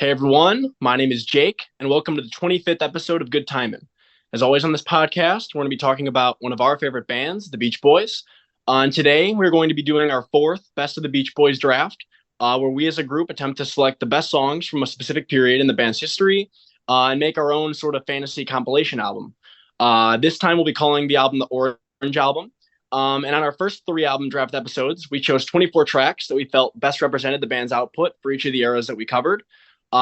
Hey everyone, my name is Jake, and welcome to the 25th episode of Good Timin. As always on this podcast, we're going to be talking about one of our favorite bands, the Beach Boys. And today, we're going to be doing our fourth Best of the Beach Boys draft, where we as a group attempt to select the best songs from a specific period in the band's history and make our own sort of fantasy compilation album. This time, we'll be calling the album the Orange Album. And on our first three album draft episodes, we chose 24 tracks that we felt best represented the band's output for each of the eras that we covered.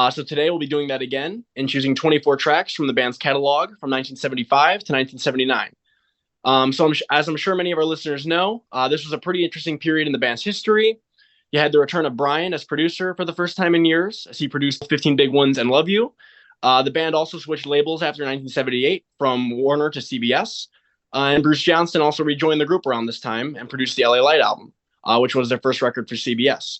So today we'll be doing that again and choosing 24 tracks from the band's catalog from 1975 to 1979. As I'm sure many of our listeners know, this was a pretty interesting period in the band's history. You had the return of Brian as producer for the first time in years, as he produced 15 Big Ones and Love You. The band also switched labels after 1978 from Warner to CBS. And Bruce Johnston also rejoined the group around this time and produced the LA Light album, which was their first record for CBS.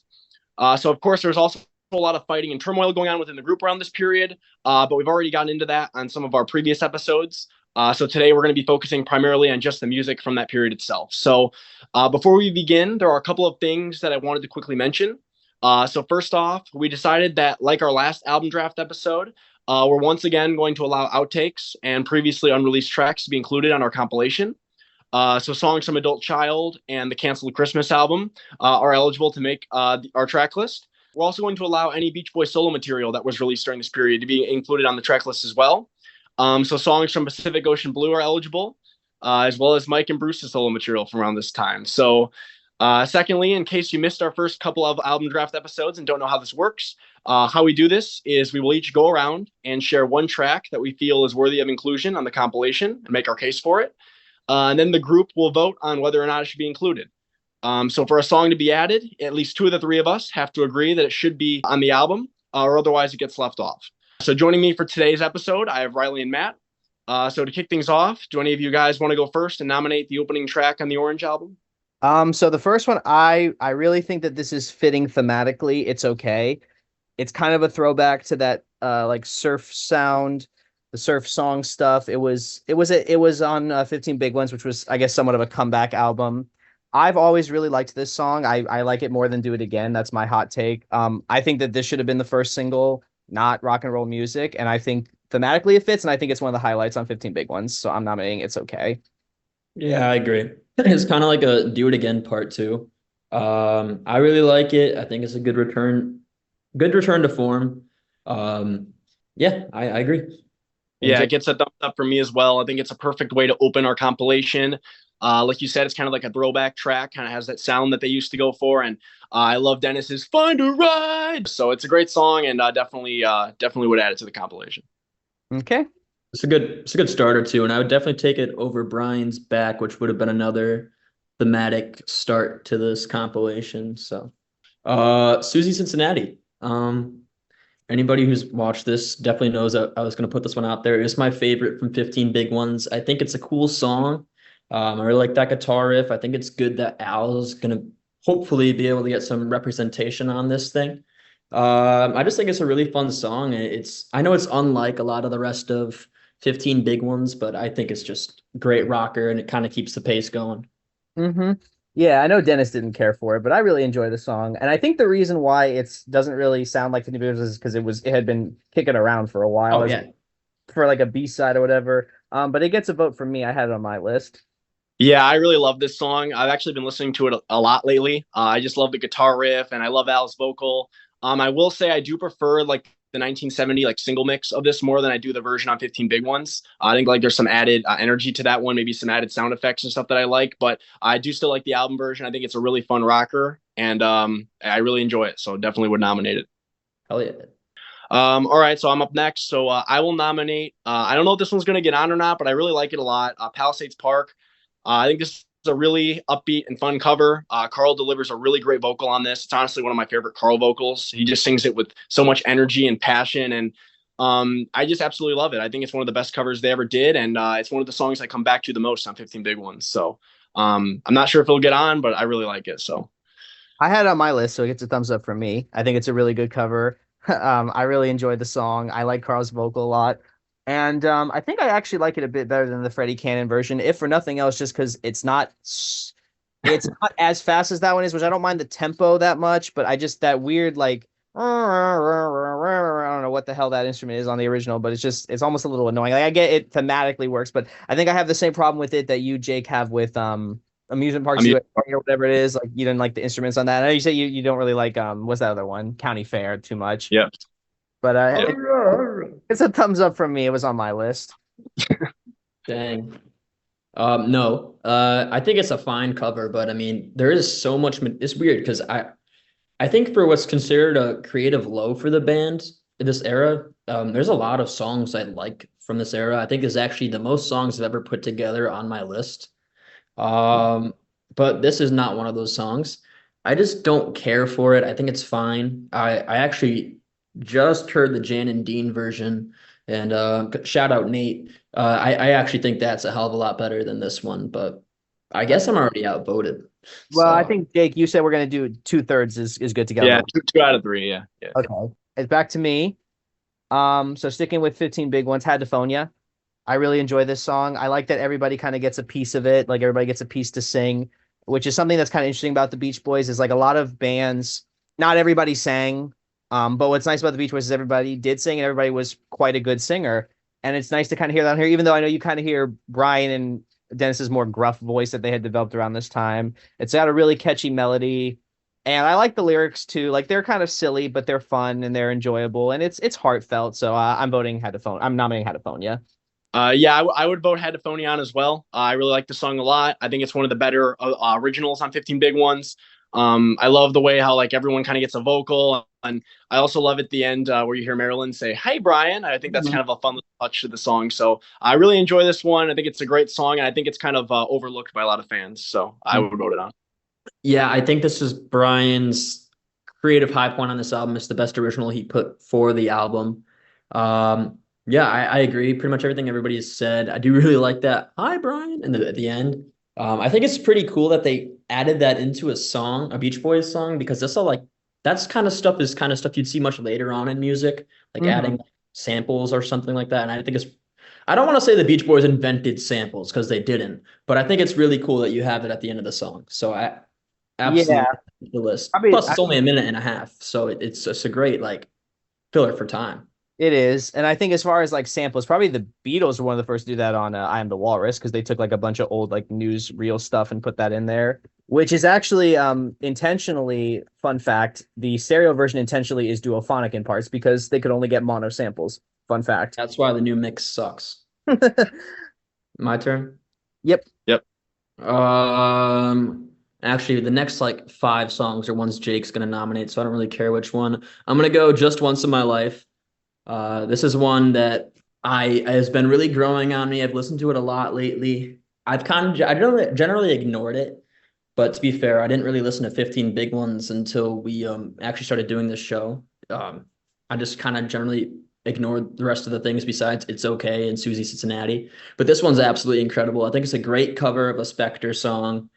So, of course, there's also a lot of fighting and turmoil going on within the group around this period, but we've already gotten into that on some of our previous episodes. So today we're going to be focusing primarily on just the music from that period itself. So before we begin, there are a couple of things that I wanted to quickly mention. So first off, we decided that, like our last album draft episode, we're once again going to allow outtakes and previously unreleased tracks to be included on our compilation. So songs from Adult Child and the Canceled Christmas album are eligible to make our track list. We're also going to allow any Beach Boys solo material that was released during this period to be included on the track list as well. So songs from Pacific Ocean Blue are eligible, as well as Mike and Bruce's solo material from around this time. So secondly, in case you missed our first couple of album draft episodes and don't know how this works, how we do this is we will each go around and share one track that we feel is worthy of inclusion on the compilation and make our case for it. And then the group will vote on whether or not it should be included. So for a song to be added, at least two of the three of us have to agree that it should be on the album, or otherwise it gets left off. So joining me for today's episode, I have Riley and Matt. So to kick things off, do any of you guys want to go first and nominate the opening track on the Orange album? So the first one, I really think that this is fitting thematically. It's okay. It's kind of a throwback to that like surf sound, the surf song stuff. It was on 15 Big Ones, which was, I guess, somewhat of a comeback album. I've always really liked this song. I like it more than Do It Again. That's my hot take. I think that this should have been the first single, not Rock and Roll Music. And I think thematically it fits, and I think it's one of the highlights on 15 Big Ones. So I'm nominating It's Okay. Yeah, I agree. It's kind of like a Do It Again part two. I really like it. I think it's a good return to form. Yeah, I agree. Yeah, it gets a thumbs up for me as well. I think it's a perfect way to open our compilation. Like you said, it's kind of like a throwback track, kind of has that sound that they used to go for. And I love Dennis's Find a Ride. So it's a great song, and definitely would add it to the compilation. Okay. It's a good starter too, and I would definitely take it over Brian's Back, which would have been another thematic start to this compilation. So Susie Cincinnati. Anybody who's watched this definitely knows that I was going to put this one out there. It's my favorite from 15 Big Ones. I think it's a cool song. I really like that guitar riff. I think it's good that Al's going to hopefully be able to get some representation on this thing. I just think it's a really fun song. I know it's unlike a lot of the rest of 15 Big Ones, but I think it's just great rocker, and it kind of keeps the pace going. Mm-hmm. Yeah, I know Dennis didn't care for it, but I really enjoy the song. And I think the reason why it doesn't really sound like the New Beatles is because it had been kicking around for a while. Oh, yeah. For like a B-side or whatever. But it gets a vote from me. I had it on my list. Yeah, I really love this song. I've actually been listening to it a lot lately. I just love the guitar riff, and I love Al's vocal. I will say I do prefer like the 1970 like single mix of this more than I do the version on 15 Big Ones. I think like there's some added energy to that one, maybe some added sound effects and stuff that I like, but I do still like the album version. I think it's a really fun rocker, and I really enjoy it, so definitely would nominate it. Hell yeah. All right, so I'm up next. So I will nominate. I don't know if this one's going to get on or not, but I really like it a lot. Palisades Park. I think this is a really upbeat and fun cover. Carl delivers a really great vocal on this. It's honestly one of my favorite Carl vocals. He just sings it with so much energy and passion, and I just absolutely love it. I think it's one of the best covers they ever did, and it's one of the songs I come back to the most on 15 Big Ones. So I'm not sure if it'll get on, but I really like it. So I had it on my list, so it gets a thumbs up from me. I think it's a really good cover. I really enjoyed the song. I like Carl's vocal a lot. And I think I actually like it a bit better than the Freddie Cannon version, if for nothing else, just because it's not as fast as that one is, which I don't mind the tempo that much, but I just that weird like I don't know what the hell that instrument is on the original, but it's almost a little annoying. Like I get it thematically works, but I think I have the same problem with it that you, Jake, have with amusement parks mean, USA or whatever it is. Like you didn't like the instruments on that. I know you say you don't really like what's that other one? County Fair too much. yeah. But Yeah. it's a thumbs up from me. It was on my list. Dang. No. I think it's a fine cover, but I mean, there is so much. It's weird because I think for what's considered a creative low for the band in this era, there's a lot of songs I like from this era. I think is actually the most songs I've ever put together on my list. Um, but this is not one of those songs. I just don't care for it. I think it's fine. I actually just heard the Jan and Dean version, and shout out Nate. I actually think that's a hell of a lot better than this one, but I guess I'm already outvoted. Well, I So think Jake, you said we're gonna do 2/3 is good to go. Yeah, two out of three. Yeah, yeah. Okay. It's back to me. So sticking with 15 big ones, had to phone ya. I really enjoy this song. I like that everybody kind of gets a piece of it. Like everybody gets a piece to sing, which is something that's kind of interesting about the Beach Boys is like a lot of bands, not everybody sang. But what's nice about the Beach Boys is everybody did sing and everybody was quite a good singer. And it's nice to kind of hear that on here, even though I know you kind of hear Brian and Dennis's more gruff voice that they had developed around this time. It's got a really catchy melody. And I like the lyrics too. Like they're kind of silly, but they're fun and they're enjoyable and it's heartfelt. So I'm voting Had to Phone. I'm nominating Had to Phone. Yeah. Yeah, I would vote Head to Phony on as well. I really like the song a lot. I think it's one of the better originals on 15 Big Ones. I love the way how like everyone kind of gets a vocal, and I also love at the end where you hear Marilyn say, "Hey, Brian." I think that's kind of a fun touch to the song. So I really enjoy this one. I think it's a great song, and I think it's kind of overlooked by a lot of fans. So I would vote it on. yeah, I think this is Brian's creative high point on this album. It's the best original he put for the album. Yeah, I agree. Pretty much everything everybody has said. I do really like that. Hi, Brian, and at the end. I think it's pretty cool that they added that into a song, a Beach Boys song, because that's kind of stuff is kind of stuff you'd see much later on in music, like Mhm. adding samples or something like that. And I think I don't want to say the Beach Boys invented samples because they didn't, but I think it's really cool that you have it at the end of the song. So I Yeah, absolutely the list. I mean, Plus, it's only a minute and a half, so it's just a great like filler for time. it is. And I think as far as like samples, probably the Beatles were one of the first to do that on I Am the Walrus because they took like a bunch of old like newsreel stuff and put that in there, which is actually intentionally, fun fact, the stereo version intentionally is duophonic in parts because they could only get mono samples. Fun fact. That's why the new mix sucks. My turn. Yep. Yep. Actually, the next like five songs are ones Jake's gonna nominate, so I don't really care which one. I'm gonna go Just Once in My Life. This is one that I has been really growing on me. I've listened to it a lot lately. I generally ignored it, but to be fair, I didn't really listen to 15 Big Ones until we actually started doing this show. I just kind of generally ignored the rest of the things besides It's Okay and Susie Cincinnati. But this one's absolutely incredible. I think it's a great cover of a Spector song.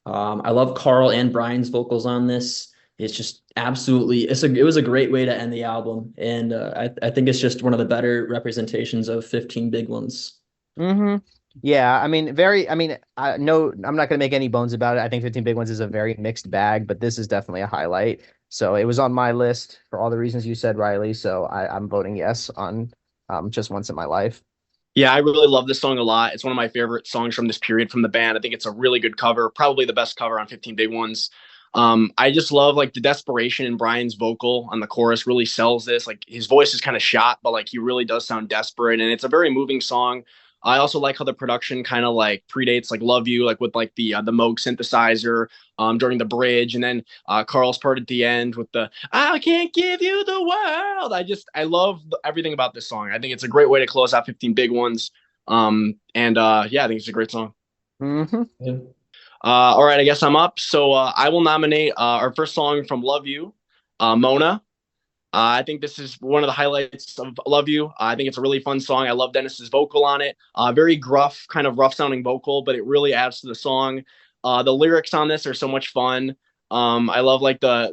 I love Carl and Brian's vocals on this. It's just absolutely it was a great way to end the album, and I think it's just one of the better representations of 15 Big Ones. Hmm. Yeah, I mean, I mean, no, I'm not gonna make any bones about it. I think 15 Big Ones is a very mixed bag, but this is definitely a highlight. So it was on my list for all the reasons you said, Riley. So I'm voting yes on Just Once in My Life. Yeah, I really love this song a lot. It's one of my favorite songs from this period from the band. I think it's a really good cover, probably the best cover on 15 Big Ones. I just love like the desperation in Brian's vocal on the chorus really sells this. Like his voice is kind of shot, but like he really does sound desperate, and it's a very moving song. I also like how the production kind of like predates like Love You, like with like the Moog synthesizer during the bridge, and then Carl's part at the end with the I can't give you the world. I love everything about this song. I think it's a great way to close out 15 Big Ones. And yeah, I think it's a great song. Hmm. Yeah. All right, I guess I'm up. So I will nominate our first song from Love You, Mona. I think this is one of the highlights of Love You. I think it's a really fun song. I love Dennis's vocal on it. Very gruff, kind of rough sounding vocal, but it really adds to the song. The lyrics on this are so much fun. I love like the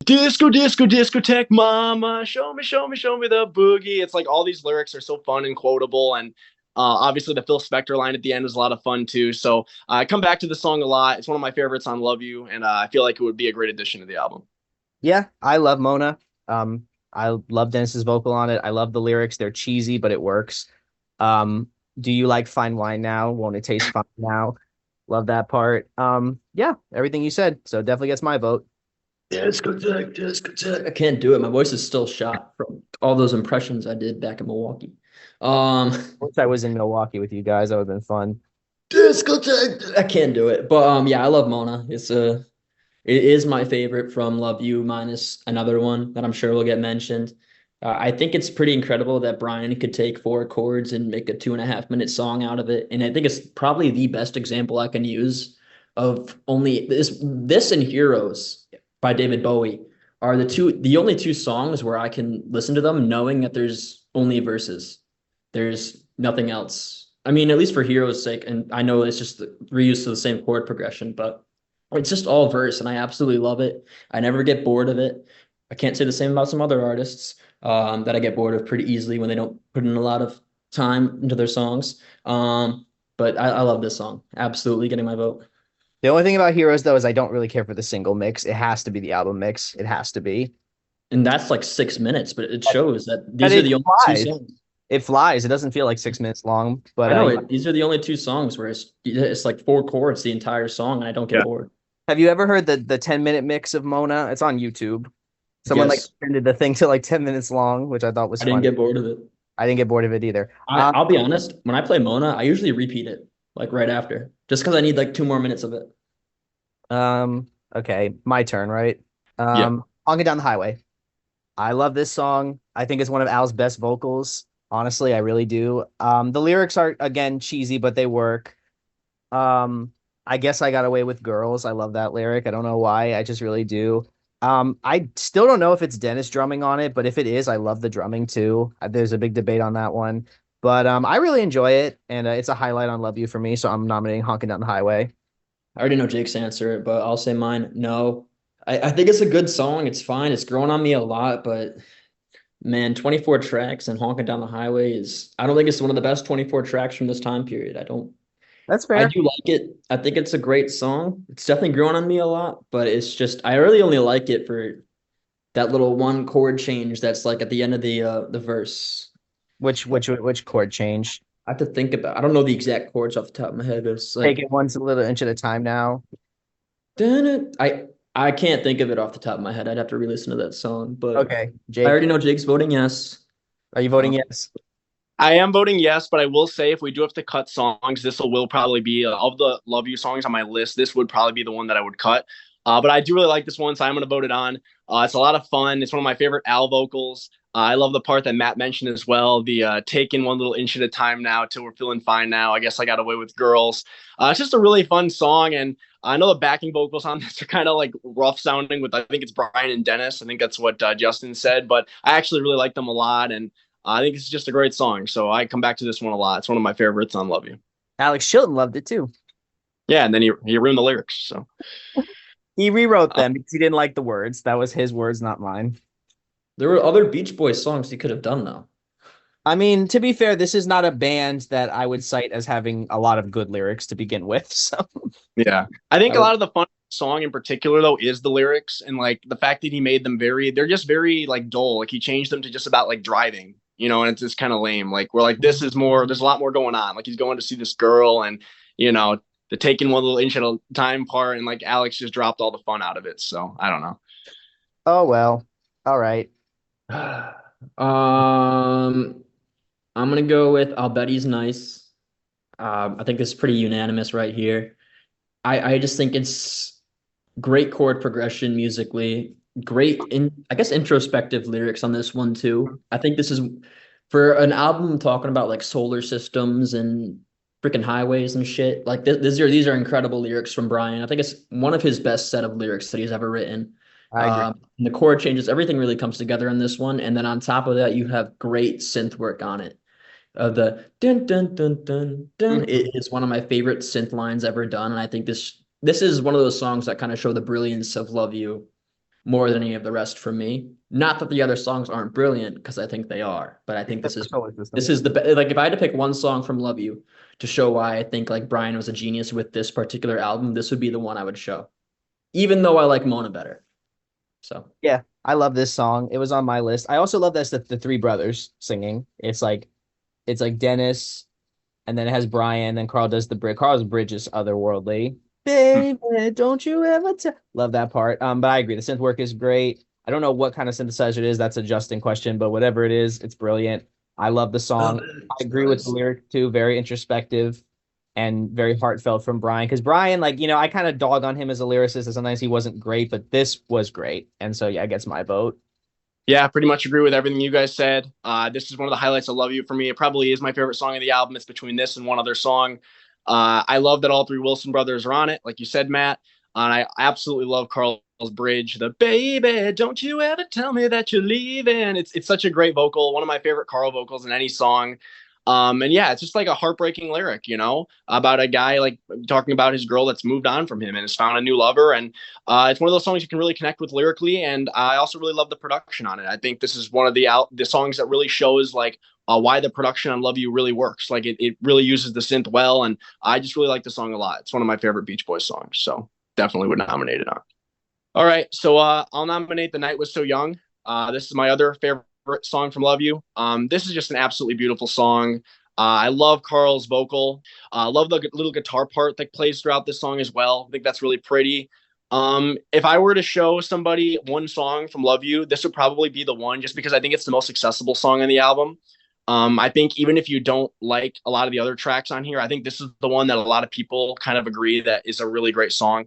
disco discotheque mama show me the boogie. It's like all these lyrics are so fun and quotable, and obviously the Phil Spector line at the end is a lot of fun too. So I come back to the song a lot. It's one of my favorites on Love You, and I feel like it would be a great addition to the album. Yeah, I love Mona. I love Dennis's vocal on it. I love the lyrics. They're cheesy, but it works. Do you like fine wine now? Won't it taste fine now? Love that part. Yeah, everything you said. So definitely gets my vote. Discotheque, discotheque. I can't do it. My voice is still shot from all those impressions I did back in Milwaukee. Um, Wish I was in Milwaukee with you guys. That would have been fun. Discotheque. I can't do it. But yeah, I love Mona. It is my favorite from Love You, minus another one that I'm sure will get mentioned. I think it's pretty incredible that Brian could take four chords and make a 2.5 minute song out of it. And I think it's probably the best example I can use of only this and Heroes by David Bowie are the only two songs where I can listen to them knowing that there's only verses. There's nothing else. I mean, at least for Heroes' sake, and I know it's just the reuse of the same chord progression, but it's just all verse, and I absolutely love it. I never get bored of it. I can't say the same about some other artists that I get bored of pretty easily when they don't put in a lot of time into their songs. But I love this song. Absolutely getting my vote. The only thing about Heroes though is I don't really care for the single mix. It has to be the album mix. It has to be. And that's like 6 minutes, but it shows that But these are it the only two flies. songs. It flies. It doesn't feel like 6 minutes long, but I know these are the only two songs where it's like four chords the entire song, and I don't get Yeah. bored. have you ever heard the 10-minute mix of Mona? It's on YouTube. Someone like Yes, extended the thing to like 10 minutes long, which I thought was I didn't funny. get bored of it. I didn't get bored of it either. I'll be honest, when I play Mona, I usually repeat it like right after, just because I need like 2 more minutes of it. Okay, my turn, right? Yeah. Honking Down the Highway. I love this song. I think it's one of Al's best vocals. Honestly, I really do. The lyrics are again cheesy, but they work. I guess I got away with girls. I love that lyric. I don't know why. I just really do. I still don't know if it's Dennis drumming on it, but if it is, I love the drumming too. There's a big debate on that one. But I really enjoy it, and it's a highlight on Love You for me, so I'm nominating Honking Down the Highway. I already know Jake's answer, but I'll say mine. No, I think it's a good song. It's fine. It's grown on me a lot, but man, 24 tracks and Honking Down the Highway I don't think it's one of the best 24 tracks from this time period. That's I fair. do like it. I think it's a great song. It's definitely grown on me a lot, but it's just, I really only like it for that little one chord change that's like at the end of the verse. Which chord change? I have to think about. I don't know the exact chords off the top of my head. It's Take like it one little inch at a time now. I can't think of it off the top of my head. I'd have to re-listen to that song, but Okay, I Jake, already know Jake's voting yes. are you voting Um, yes? I am voting yes, but I will say if we do have to cut songs, this will probably be of the Love You songs on my list. This would probably be the one that I would cut. But I do really like this one, so I'm going to vote it on. It's a lot of fun. It's one of my favorite Al vocals. I love the part that Matt mentioned as well. The taking one little inch at a time now till we're feeling fine now. I guess I got away with girls. It's just a really fun song, and I know the backing vocals on this are kind of like rough sounding. With I think it's Brian and Dennis. I think that's what Justin said, but I actually really like them a lot, and I think it's just a great song. So I come back to this one a lot. It's one of my favorites on Love You. Alex Chilton loved it too. Yeah, and then he ruined the lyrics. So He rewrote uh, them because he didn't like the words. That was his words, not mine. there were other Beach Boys songs he could have done though. I mean, to be fair, this is not a band that I would cite as having a lot of good lyrics to begin with. So yeah, I think I a would, lot of the fun song in particular though is the lyrics and like the fact that he made them they're just very like dull. Like he changed them to just about like driving, and it's just kind of lame. Like we're like this is more. There's a lot more going on. Like he's going to see this girl and you know the taking one little inch at a time part and like Alex just dropped all the fun out of it. So I don't know. oh well. All right. I'm gonna go with I'll Bet He's Nice. I think this is pretty unanimous right here. I just think it's great chord progression musically, great I guess introspective lyrics on this one too. I think this is for an album talking about like solar systems and freaking highways and shit. Like these are incredible lyrics from Brian. I think it's one of his best set of lyrics that he's ever written. I agree. And the chord changes, everything really comes together in this one. And then on top of that, you have great synth work on it. The dun dun dun dun dun. It is one of my favorite synth lines ever done, and I think this is one of those songs that kind of show the brilliance of Love You more than any of the rest for me. Not that the other songs aren't brilliant, because I think they are, but I think this is like if I had to pick one song from Love You to show why I think like Brian was a genius with this particular album, this would be the one I would show, even though I like Mona better. So Yeah, I love this song. It was on my list. I also love that's the three brothers singing. It's like Dennis, and then it has Brian, then Carl does the bridge. Carl's bridge is otherworldly. Baby, don't you ever tell. Love that part. But I agree. The synth work is great. I don't know what kind of synthesizer it is. That's a Justin question, but whatever it is, it's brilliant. I love the Oh, song. I it's agree with the nice. lyric too. Very introspective and very heartfelt from Brian. Because Brian, like, I kind of dog on him as a lyricist, and sometimes he wasn't great, but this was great. And so, yeah, it gets my vote. Yeah, pretty much agree with everything you guys said. This is one of the highlights of Love You for me. It probably is my favorite song of the album. It's between this and one other song. I love that all three Wilson brothers are on it, like you said, Matt. And I absolutely love Carl's bridge. The baby, don't you ever tell me that you're leaving. It's such a great vocal. One of my favorite Carl vocals in any song. And yeah, it's just like a heartbreaking lyric, about a guy like talking about his girl that's moved on from him and has found a new lover. And it's one of those songs you can really connect with lyrically, and I also really love the production on it. I think this is one of the songs that really shows like why the production on Love You really works. Like it really uses the synth well, and I just really like the song a lot. It's one of my favorite Beach Boys songs, so definitely would nominate it on. All right, so I'll nominate "The Night Was So Young." This is my other favorite song from Love You. This is just an absolutely beautiful song. I love Carl's vocal. I love the little guitar part that plays throughout this song as well. I think that's really pretty. If I were to show somebody one song from Love You, this would probably be the one, just because I think it's the most accessible song on the album. I think even if you don't like a lot of the other tracks on here, I think this is the one that a lot of people kind of agree that is a really great song.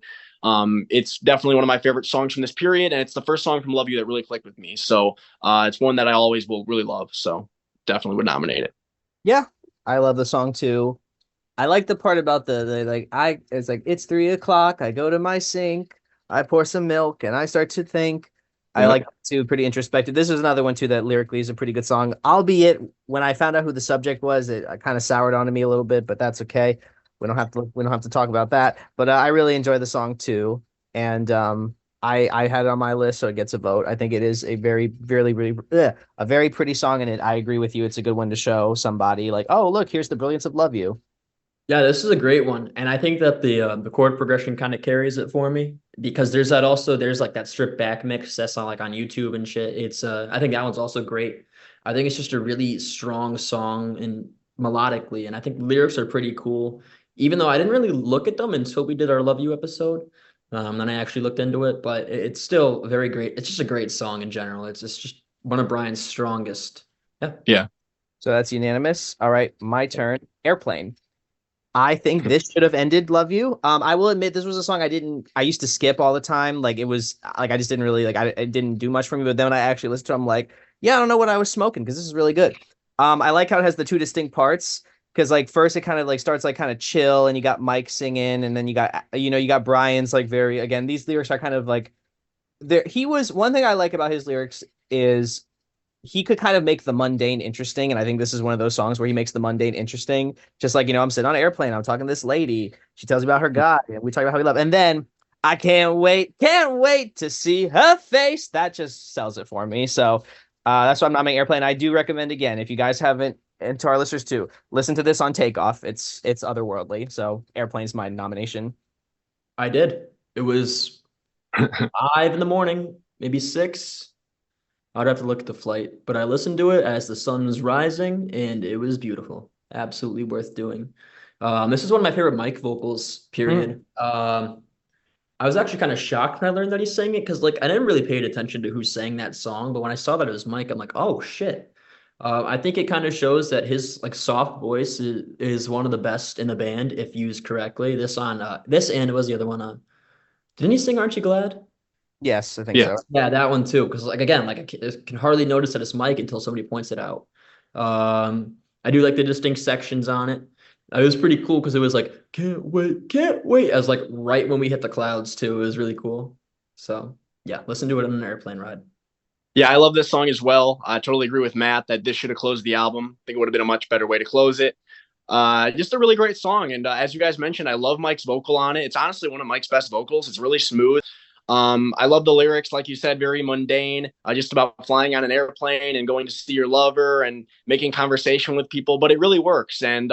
It's definitely one of my favorite songs from this period, and it's the first song from Love You that really clicked with me. So it's one that I always will really love. So definitely would nominate it. Yeah, I love the song too. I like the part about the like it's like it's 3 o'clock. I go to my sink, I pour some milk, and I start to think. I Yep. like it too, pretty introspective. This is another one too that lyrically is a pretty good song. Albeit when I found out who the subject was, it kind of soured onto me a little bit, but that's okay. We don't have to talk about that. But I really enjoy the song too, and I had it on my list, so it gets a vote. I think it is a a very pretty song, and I agree with you. It's a good one to show somebody like, oh, look, here's the brilliance of Love You. Yeah, this is a great one, and I think that the chord progression kind of carries it for me because there's like that stripped back mix that's on like on YouTube and shit. It's I think that one's also great. I think it's just a really strong song and melodically, and I think lyrics are pretty cool. Even though I didn't really look at them until we did our Love You episode, then I actually looked into it, but it's still very great. It's just a great song in general. It's just one of Brian's strongest. Yeah. Yeah. So that's unanimous. All right, my turn. Airplane. I think this should have ended Love You. I will admit this was a song I used to skip all the time. Like it was like I just didn't really like it didn't do much for me. But then when I actually listened to it, I'm like, yeah, I don't know what I was smoking because this is really good. I like how it has the two distinct parts because like first it kind of like starts like kind of chill and you got Mike singing and then you got Brian's like very again these lyrics are kind of like there. He was one thing I like about his lyrics is he could kind of make the mundane interesting. And I think this is one of those songs where he makes the mundane interesting. Just like, I'm sitting on an airplane, I'm talking to this lady. She tells me about her guy, and we talk about how we love. And then I can't wait to see her face. That just sells it for me. So that's why I'm not making airplane. I do recommend again, if you guys haven't, and to our listeners too, listen to this on takeoff. It's otherworldly. So airplane's my nomination. I did. It was 5 in the morning, maybe 6. I'd have to look at the flight, but I listened to it as the sun was rising, and it was beautiful. Absolutely worth doing. This is one of my favorite Mike vocals, period. I was actually kind of shocked when I learned that he sang it because, like, I never really paid attention to who sang that song, but when I saw that it was Mike, I'm like, oh shit. I think it kind of shows that his like soft voice is one of the best in the band if used correctly. This and it was the other one. Didn't he sing "Aren't You Glad"? Yes, I think Yeah. so. Yeah, that one too. Because like again, like I can hardly notice that it's Mike until somebody points it out. I do like the distinct sections on it. It was pretty cool because it was like can't wait. As like right when we hit the clouds too. It was really cool. So yeah, listen to it on an airplane ride. Yeah, I love this song as well. I totally agree with Matt that this should have closed the album. I think it would have been a much better way to close it. Just a really great song. And as you guys mentioned, I love Mike's vocal on it. It's honestly one of Mike's best vocals. It's really smooth. I love the lyrics, like you said, very mundane, just about flying on an airplane and going to see your lover and making conversation with people, but it really works. And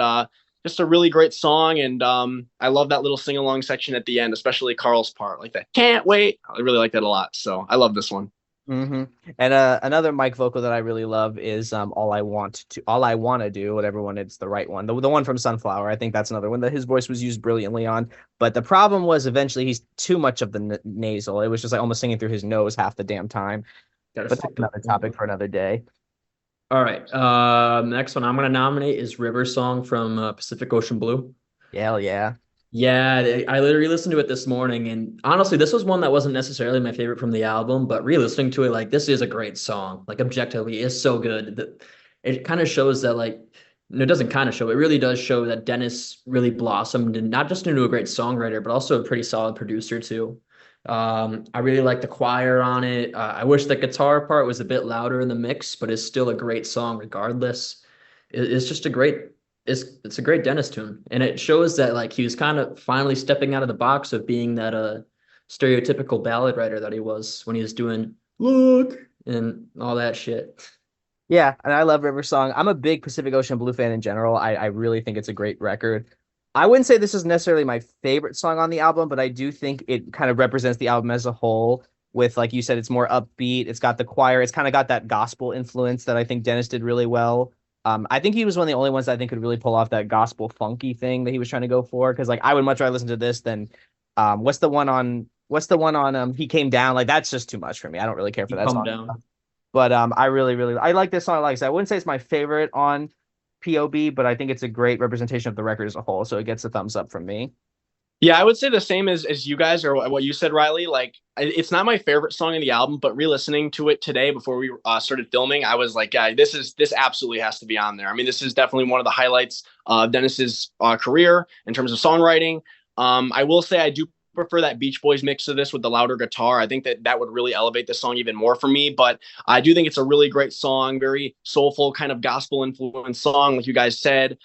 just a really great song. And I love that little sing along section at the end, especially Carl's part, like that. Can't wait. I really like that a lot. So I love this one. hmm And another Mike vocal that I really love is All I Wanna Do, whatever one, it's the right one. The one from Sunflower. I think that's another one that his voice was used brilliantly on. But the problem was eventually he's too much of the n nasal. It was just like almost singing through his nose half the damn time. Gotta But stick that's to another topic for another day. All right. Next one I'm gonna nominate is River Song from Pacific Ocean Blue. Hell yeah. Yeah, I literally listened to it this morning, and honestly, this was one that wasn't necessarily my favorite from the album, but re-listening to it, like this is a great song. Like objectively, it's so good. It kind of shows that like no, it doesn't kind of show. It really does show that Dennis really blossomed and not just into a great songwriter, but also a pretty solid producer too. I really like the choir on it. I wish the guitar part was a bit louder in the mix, but it's still a great song regardless. It's just a great it's a great Dennis tune, and it shows that like he was kind of finally stepping out of the box of being that stereotypical ballad writer that he was when he was doing look and all that shit. Yeah, and I love River Song. I'm a big Pacific Ocean Blue fan in general. I really think it's a great record. I wouldn't say this is necessarily my favorite song on the album, but I do think it kind of represents the album as a whole. With, like you said, it's more upbeat. It's got the choir. It's kind of got that gospel influence that I think Dennis did really well. I think he was one of the only ones that I think could really pull off that gospel funky thing that he was trying to go for. Because like I would much rather listen to this than what's the one on He Came Down? Like that's just too much for me. I don't really care for You that calm song. down. But I like this song. Like I said, I wouldn't say it's my favorite on POB, but I think it's a great representation of the record as a whole. So it gets a thumbs up from me. Yeah, I would say the same as you guys or what you said, Riley. Like, it's not my favorite song in the album, but re-listening to it today before we started filming, I was like, yeah, this absolutely has to be on there. I mean, this is definitely one of the highlights of Dennis's career in terms of songwriting. I will say I do prefer that Beach Boys mix of this with the louder guitar. I think that would really elevate the song even more for me. But I do think it's a really great song, very soulful kind of gospel influenced song, like you guys said.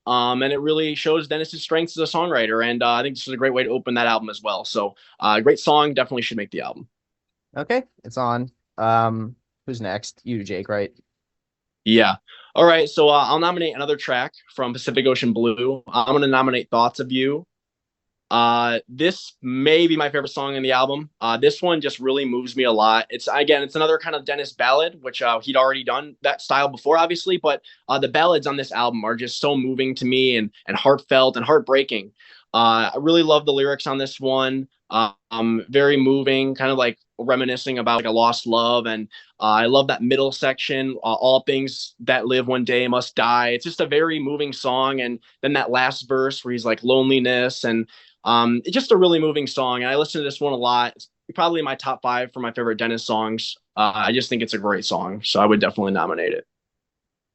And it really shows Dennis's strengths as a songwriter. And I think this is a great way to open that album as well. So, great song. Definitely should make the album. Okay, it's on. Who's next? You, Jake, right? Yeah. All right. So, I'll nominate another track from Pacific Ocean Blue. I'm going to nominate Thoughts of You. This may be my favorite song in the album. This one just really moves me a lot. It's another kind of Dennis ballad, which he'd already done that style before, obviously. But the ballads on this album are just so moving to me and heartfelt and heartbreaking. I really love the lyrics on this one. Very moving, kind of like reminiscing about like a lost love. And I love that middle section. All things that live one day must die. It's just a very moving song. And then that last verse where he's like loneliness and it's just a really moving song, and I listen to this one a lot. It's probably my top five for my favorite Dennis songs. I just think it's a great song, so I would definitely nominate it.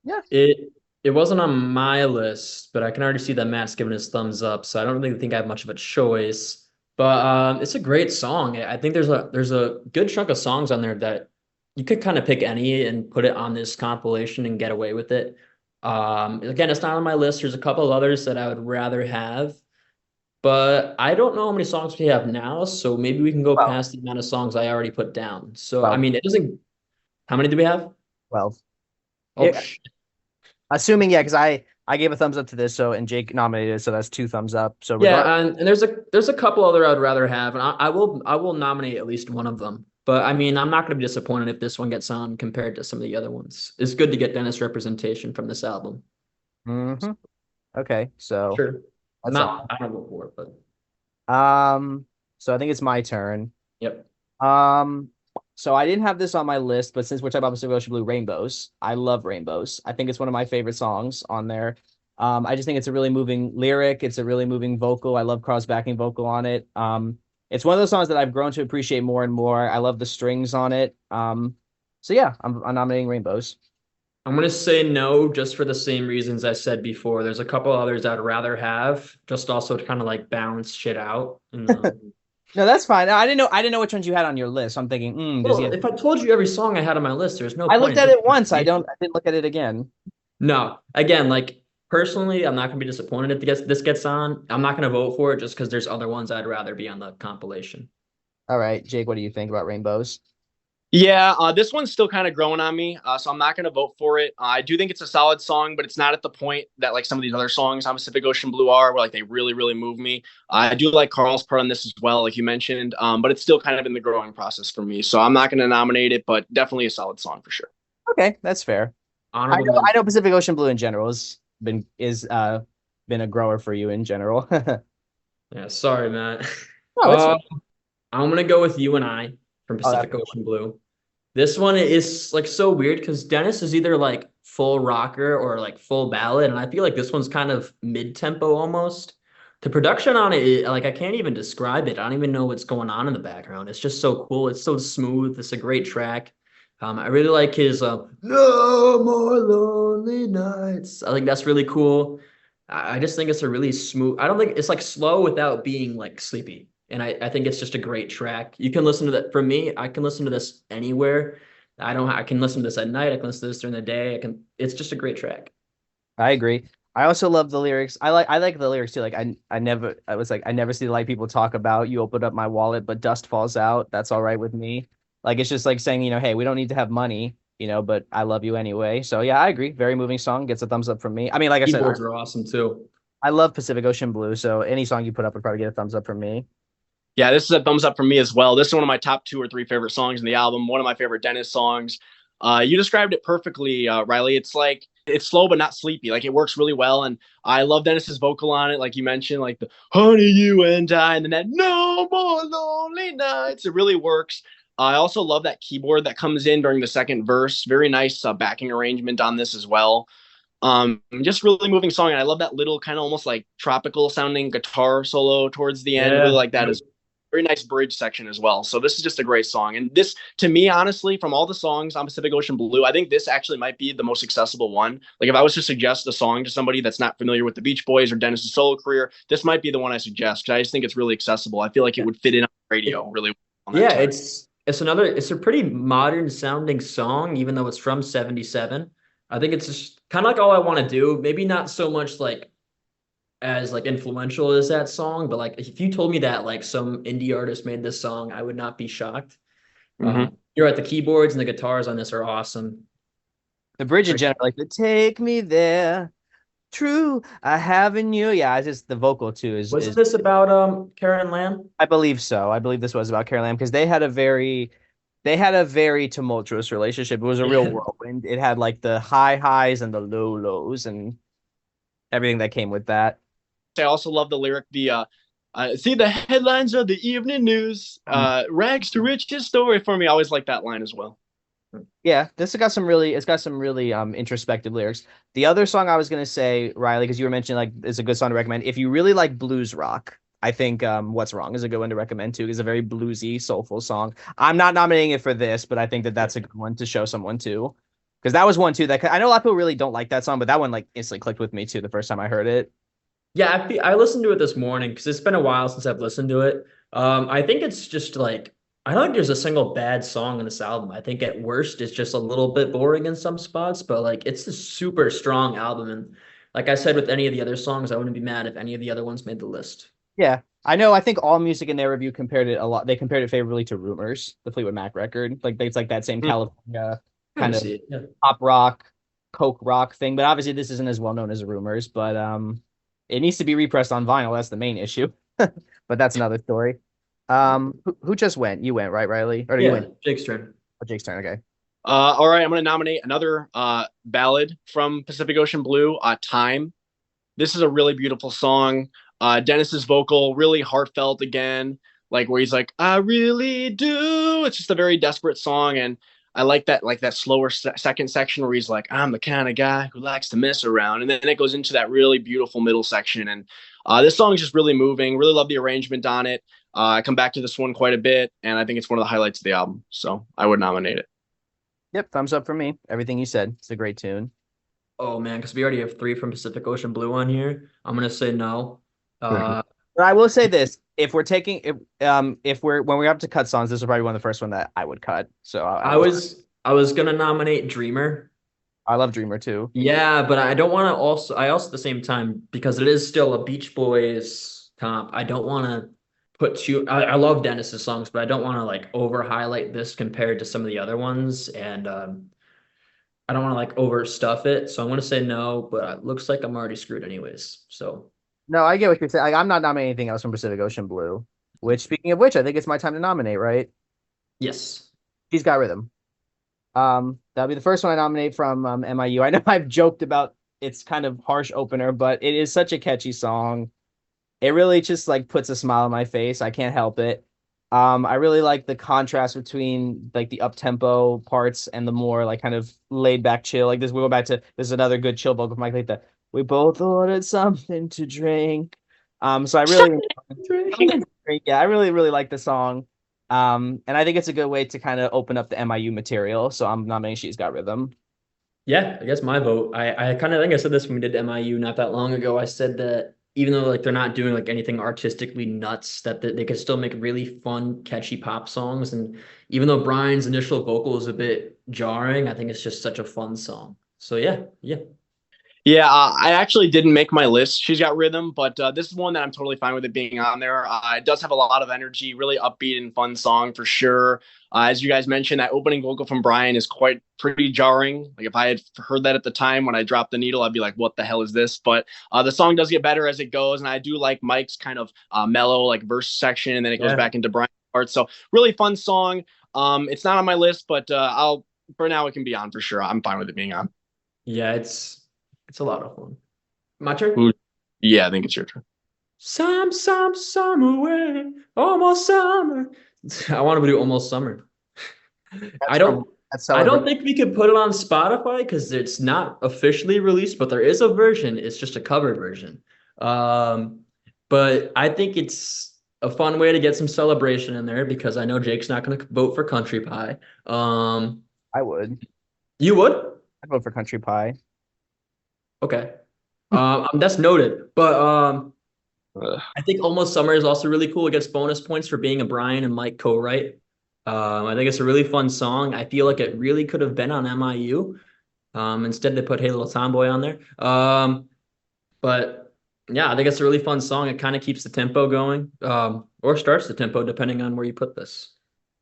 Yeah. It wasn't on my list, but I can already see that Matt's giving his thumbs up, so I don't really think I have much of a choice. But it's a great song. I think there's a good chunk of songs on there that you could kind of pick any and put it on this compilation and get away with it. Again, it's not on my list. There's a couple of others that I would rather have. But I don't know how many songs we have now, so maybe we can go Well, past the amount of songs I already put down. So, I well, mean, it doesn't. How many do we have? well. Oh, It, assuming, yeah, because I gave a thumbs up to this, so and Jake nominated, so that's two thumbs up. So regard yeah, and there's a couple other I'd rather have, and I will nominate at least one of them. But I mean, I'm not going to be disappointed if this one gets on compared to some of the other ones. It's good to get Dennis representation from this album. hmm Okay, so Sure, that's not all. I don't vote for it, but So I think it's my turn. yep. Um, so I didn't have this on my list, but since we're talking about Pacific Ocean Blue, Rainbows, I love Rainbows. I think it's one of my favorite songs on there. I just think it's a really moving lyric. It's a really moving vocal. I love Carl's backing vocal on it. It's one of those songs that I've grown to appreciate more and more. I love the strings on it. So yeah, I'm nominating Rainbows. I'm gonna say no, just for the same reasons I said before. There's a couple others I'd rather have, just also to kind of like balance shit out. And, No, that's fine. I didn't know which ones you had on your list. I'm thinking, does he well, have... if I told you every song I had on my list, there's no I point looked in at doing it once. it. I didn't look at it again. No, again, like personally, I'm not gonna be disappointed if this gets on. I'm not gonna vote for it just because there's other ones I'd rather be on the compilation. All right, Jake, what do you think about Rainbows? Yeah, this one's still kind of growing on me, so I'm not going to vote for it. I do think it's a solid song, but it's not at the point that like some of these other songs on Pacific Ocean Blue are, where like they really, really move me. I do like Carl's part on this as well, like you mentioned, but it's still kind of in the growing process for me. So I'm not going to nominate it, but definitely a solid song for sure. Okay, that's fair. Honorable I know mention. Pacific Ocean Blue in general has been a grower for you in general. Yeah, sorry, Matt. Oh, that's Uh, I'm gonna go with You and I from oh, that's Pacific Ocean Blue. This one is like so weird because Dennis is either like full rocker or like full ballad, and I feel like this one's kind of mid-tempo almost. The production on it, like I can't even describe it. I don't even know what's going on in the background. It's just so cool. It's so smooth. It's a great track. I really like his "No More Lonely Nights." I think that's really cool. I just think it's a really smooth. I don't think it's like slow without being like sleepy. And I think it's just a great track. You can listen to that for me. I can listen to this anywhere. I can listen to this at night. I can listen to this during the day. It's just a great track. I agree. I also love the lyrics. I like the lyrics too. Like I was like I never see like people talk about you opened up my wallet, but dust falls out. That's all right with me. Like it's just like saying, hey, we don't need to have money, but I love you anyway. So yeah, I agree. Very moving song. Gets a thumbs up from me. I mean, like I said, Keyboards are awesome too. I love Pacific Ocean Blue, so any song you put up would probably get a thumbs up from me. Yeah, this is a thumbs up for me as well. This is one of my top two or three favorite songs in the album. One of my favorite Dennis songs. You described it perfectly, Riley. It's like it's slow but not sleepy. Like it works really well, and I love Dennis's vocal on it. Like you mentioned, like the "Honey, you and I," and then that "No More Lonely Nights." It really works. I also love that keyboard that comes in during the second verse. Very nice backing arrangement on this as well. Just really moving song, and I love that little kind of almost like tropical sounding guitar solo towards the end. Really Yeah. like that as very nice bridge section as well. So this is just a great song. And this, to me, honestly, from all the songs on Pacific Ocean Blue, I think this actually might be the most accessible one. Like if I was to suggest a song to somebody that's not familiar with the Beach Boys or Dennis's solo career, this might be the one I suggest because I just think it's really accessible. I feel like it would fit in on the radio really well on that Yeah, time. it's a pretty modern sounding song, even though it's from 77. I think it's just kind of like all I want to do. Maybe not so much like as like influential as that song, but like if you told me that like some indie artist made this song, I would not be shocked. Mm-hmm. You're right, the keyboards and the guitars on this are awesome. The bridge in general, like the "Take Me There." True, I have in you. Yeah, it's just the vocal too Wasn't is this about Karen Lamb? I believe so. I believe this was about Carol Lamb because they had a very tumultuous relationship. It was a real Yeah. whirlwind. It had like the high highs and the low lows and everything that came with that. I also love the lyric, see the headlines of the evening news, rags to riches story for me. I always like that line as well. Yeah, this has got some really introspective lyrics. The other song I was gonna say, Riley, because you were mentioning like it's a good song to recommend. If you really like blues rock, I think What's Wrong is a good one to recommend too. It's a very bluesy, soulful song. I'm not nominating it for this, but I think that that's a good one to show someone too. Because that was one too that I know a lot of people really don't like that song, but that one like instantly clicked with me too the first time I heard it. Yeah, I listened to it this morning because it's been a while since I've listened to it. I think it's just like I don't think there's a single bad song on this album. I think at worst it's just a little bit boring in some spots, but like it's a super strong album. And like I said with any of the other songs, I wouldn't be mad if any of the other ones made the list. Yeah, I know. I think All Music in their review compared it a lot. They compared it favorably to Rumors, the Fleetwood Mac record. Like it's like that same Hmm. California Kind kind of of see it. Yeah. pop rock, coke rock thing. But obviously, this isn't as well known as Rumors. But it needs to be repressed on vinyl. That's the main issue. But that's another story. Who just went? You went, right, Riley? Or you Yeah, went? Jake's turn. Oh, Jake's turn. Okay. All right, I'm going to nominate another ballad from Pacific Ocean Blue, "Time." This is a really beautiful song. Dennis's vocal, really heartfelt again, like where he's like, "I really do." It's just a very desperate song, and I like that slower second section where he's like, "I'm the kind of guy who likes to mess around," and then it goes into that really beautiful middle section. And this song is just really moving. Really love the arrangement on it. I come back to this one quite a bit, and I think it's one of the highlights of the album. So I would nominate it. Yep. Thumbs up for me. Everything you said. It's a great tune. Oh man, because we already have three from Pacific Ocean Blue on here. I'm gonna say no. Mhm. Uh, But I will say this: if we're when we're up to cut songs, this is probably one of the first one that I would cut. So I was gonna nominate Dreamer. I love Dreamer too. Yeah, but I don't want to also I also at the same time because it is still a Beach Boys comp. I don't want to put too. I love Dennis's songs, but I don't want to like over highlight this compared to some of the other ones, and I don't want to like overstuff it. So I'm gonna say no, but it looks like I'm already screwed anyways. So No, I get what you're saying. Like, I'm not nominating anything else from Pacific Ocean Blue. Which, speaking of which, I think it's my time to nominate. Right? yes, She's got rhythm. That'll be the first one I nominate from M.I.U. I know I've joked about its kind of harsh opener, but it is such a catchy song. It really just like puts a smile on my face. I can't help it. I really like the contrast between like the up tempo parts and the more like kind of laid back chill. Like this, we go back to this is another good chill vocal from Mike like that. We both ordered something to drink. So I really something to drink. Yeah, I really like the song. And I think it's a good way to kind of open up the M.I.U. material. So I'm nominating She's Got Rhythm. yeah, I guess my vote. I kind of think I said this when we did M.I.U. not that long ago. I said that even though like they're not doing like anything artistically nuts, that they could still make really fun, catchy pop songs. And even though Brian's initial vocal is a bit jarring, I think it's just such a fun song. So yeah, yeah. Yeah, I actually didn't make my list. She's got rhythm, but this is one that I'm totally fine with it being on there. It does have a lot of energy, really upbeat and fun song for sure. As you guys mentioned, that opening vocal from Brian is quite pretty jarring. Like if I had heard that at the time when I dropped the needle, I'd be like, "What the hell is this?" But the song does get better as it goes, and I do like Mike's kind of mellow like verse section, and then it goes Yeah. back into Brian's part. So really fun song. It's not on my list, but I'll for now it can be on for sure. I'm fine with it being on. Yeah, it's a lot of fun. My turn? Ooh, yeah, I think it's your turn. Some summer way, almost summer. I want to do almost summer. I That's from don't that's I don't Celebrate. think we could put it on Spotify because it's not officially released, but there is a version. It's just a cover version. Um, but I think it's a fun way to get some celebration in there because I know Jake's not going to vote for Country Pie. Um, I would. you would? I'd vote for Country Pie. Okay. That's noted. But Ugh. I think Almost Summer is also really cool. It gets bonus points for being a Brian and Mike co-write. I think it's a really fun song. I feel like it really could have been on M.I.U. Instead they put Hey Little Tomboy on there. But yeah, I think it's a really fun song. It kind of keeps the tempo going, or starts the tempo depending on where you put this.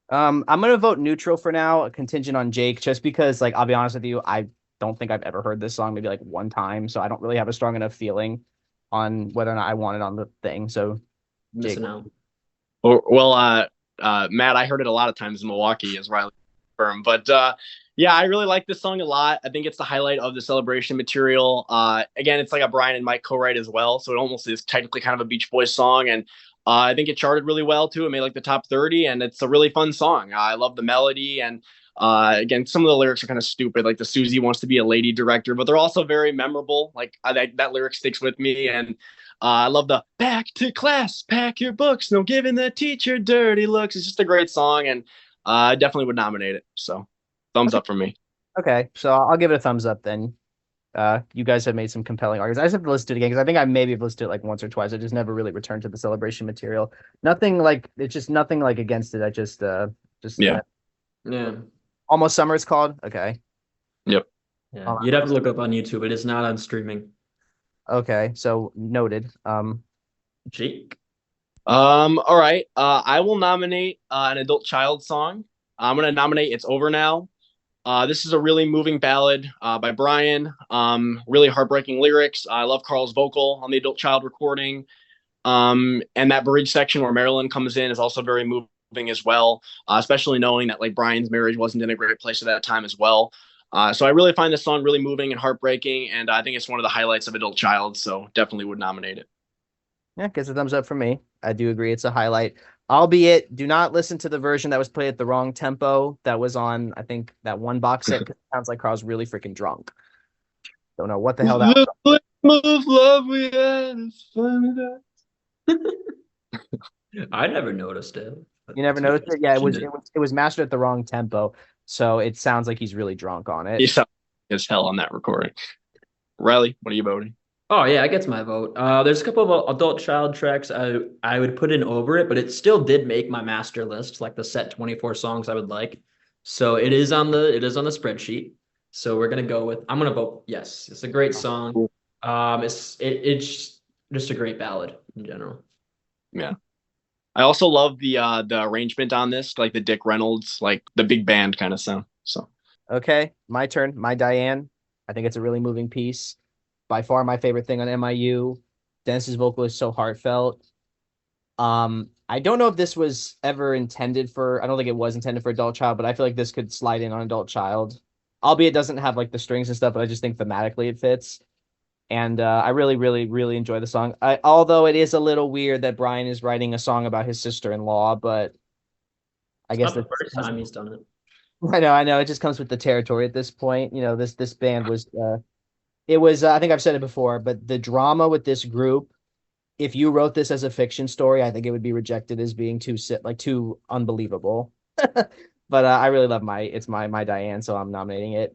I'm gonna vote neutral for now, a contingent on Jake, just because like I'll be honest with you, I don't think I've ever heard this song maybe like one time, so I don't really have a strong enough feeling on whether or not I want it on the thing. So Jake, Missing out. Well, Matt, I heard it a lot of times in Milwaukee, as Riley confirmed. But yeah, I really like this song a lot. I think it's the highlight of the celebration material. Again, it's like a Brian and Mike co-write as well, so it almost is technically kind of a Beach Boys song. And I think it charted really well too. It made like the top 30, and it's a really fun song. I love the melody, and again, some of the lyrics are kind of stupid, like the Susie wants to be a lady director, but they're also very memorable. Like that lyric sticks with me, and I love the back to class, pack your books, no giving the teacher dirty looks. It's just a great song, and I definitely would nominate it. So, thumbs okay, up from me. okay, so I'll give it a thumbs up then. You guys have made some compelling arguments. I just have to listen to it again because I think I maybe have listened to it like once or twice. I just never really returned to the celebration material. Nothing like it's just nothing like against it. I just Yeah. Yeah. Almost Summer it's called. Okay. Yep. Yeah. You'd have to look up on YouTube. It is not on streaming. Okay, so noted. Jake. All right. I will nominate an adult child song. I'm gonna nominate "It's Over Now." This is a really moving ballad by Brian. Really heartbreaking lyrics. I love Carl's vocal on the adult child recording. And that bridge section where Marilyn comes in is also very moving as well, especially knowing that like Brian's marriage wasn't in a great place at that time as well. So I really find this song really moving and heartbreaking, and I think it's one of the highlights of Adult Child. So definitely would nominate it. Yeah, gets a thumbs up for me. I do agree it's a highlight. Albeit, do not listen to the version that was played at the wrong tempo that was on, I think, that one box set 'cause it sounds like Carl's really freaking drunk. Don't know what the hell that The was. flame of love we had is finally I never noticed it. You never Until you noticed just it? Yeah, mentioned it. it was mastered at the wrong tempo. So it sounds like he's really drunk on He it. sounds as hell on that recording. Riley, what are you voting? Oh yeah, I gets my vote. There's a couple of adult child tracks I would put in over it, but it still did make my master list, like the set 24 songs I would like. So it is on the spreadsheet. So we're gonna go with I'm gonna vote yes. It's a great song. Cool. It's just a great ballad in general. Yeah. I also love the arrangement on this, like the Dick Reynolds, like the big band kind of sound. So Okay, my turn. My Diane. I think it's a really moving piece. By far my favorite thing on M.I.U. Dennis's vocal is so heartfelt. I don't know if this was ever intended for, I don't think it was intended for adult child, but I feel like this could slide in on adult child. Albeit it doesn't have like the strings and stuff, but I just think thematically it fits. And I really, really, really enjoy the song. Although it is a little weird that Brian is writing a song about his sister-in-law, but I It's guess not the that first time he's done it. I know. It just comes with the territory at this point. You know, this band was it was I think I've said it before, but the drama with this group, if you wrote this as a fiction story, I think it would be rejected as being too unbelievable. But I really love my Diane, so I'm nominating it.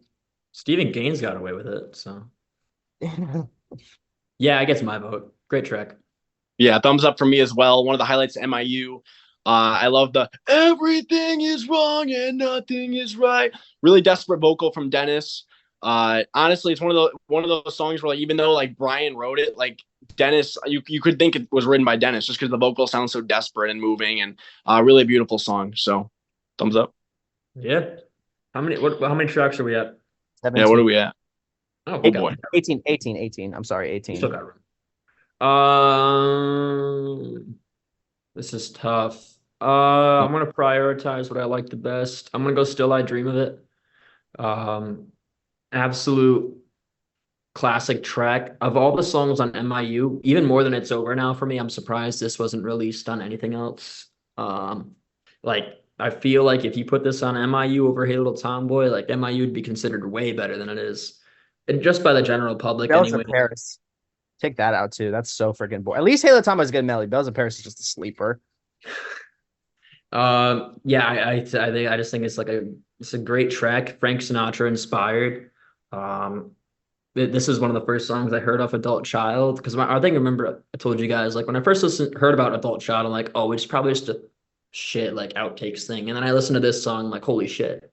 Stephen Gaines got away with it, so yeah, I guess my vote. Great track. yeah, thumbs up for me as well. One of the highlights of MIU. I love the everything is wrong and nothing is right. Really desperate vocal from Dennis. Honestly, it's one of those songs where like even though like Brian wrote it, like Dennis, you could think it was written by Dennis just because the vocal sounds so desperate and moving and really beautiful song. So thumbs up. Yeah. How many tracks are we at? Yeah, what 17, are we at? Oh, we Oh got 18, boy. 18, 18, 18. I'm sorry, we still 18. got room. This is tough. I'm gonna prioritize what I like the best. I'm gonna go Still I Dream of It. Um, Absolute classic track. Of all the songs on M.I.U., even more than It's Over Now for me, I'm surprised this wasn't released on anything else. Um, like I feel like if you put this on M.I.U. over Hey Little Tomboy, like M.I.U. would be considered way better than it is. And just by the general public Bells anyway. of Paris. Take that out too. That's so freaking boring. At least Halo Tom is a good melody. Bells of Paris is just a sleeper. Yeah, I just think it's a great track, Frank Sinatra inspired. Um, this is one of the first songs I heard off Adult Child because I think I remember I told you guys like when I first heard about Adult Child, I'm like, oh, it's probably just a shit like outtakes thing, and then I listened to this song, like, holy shit.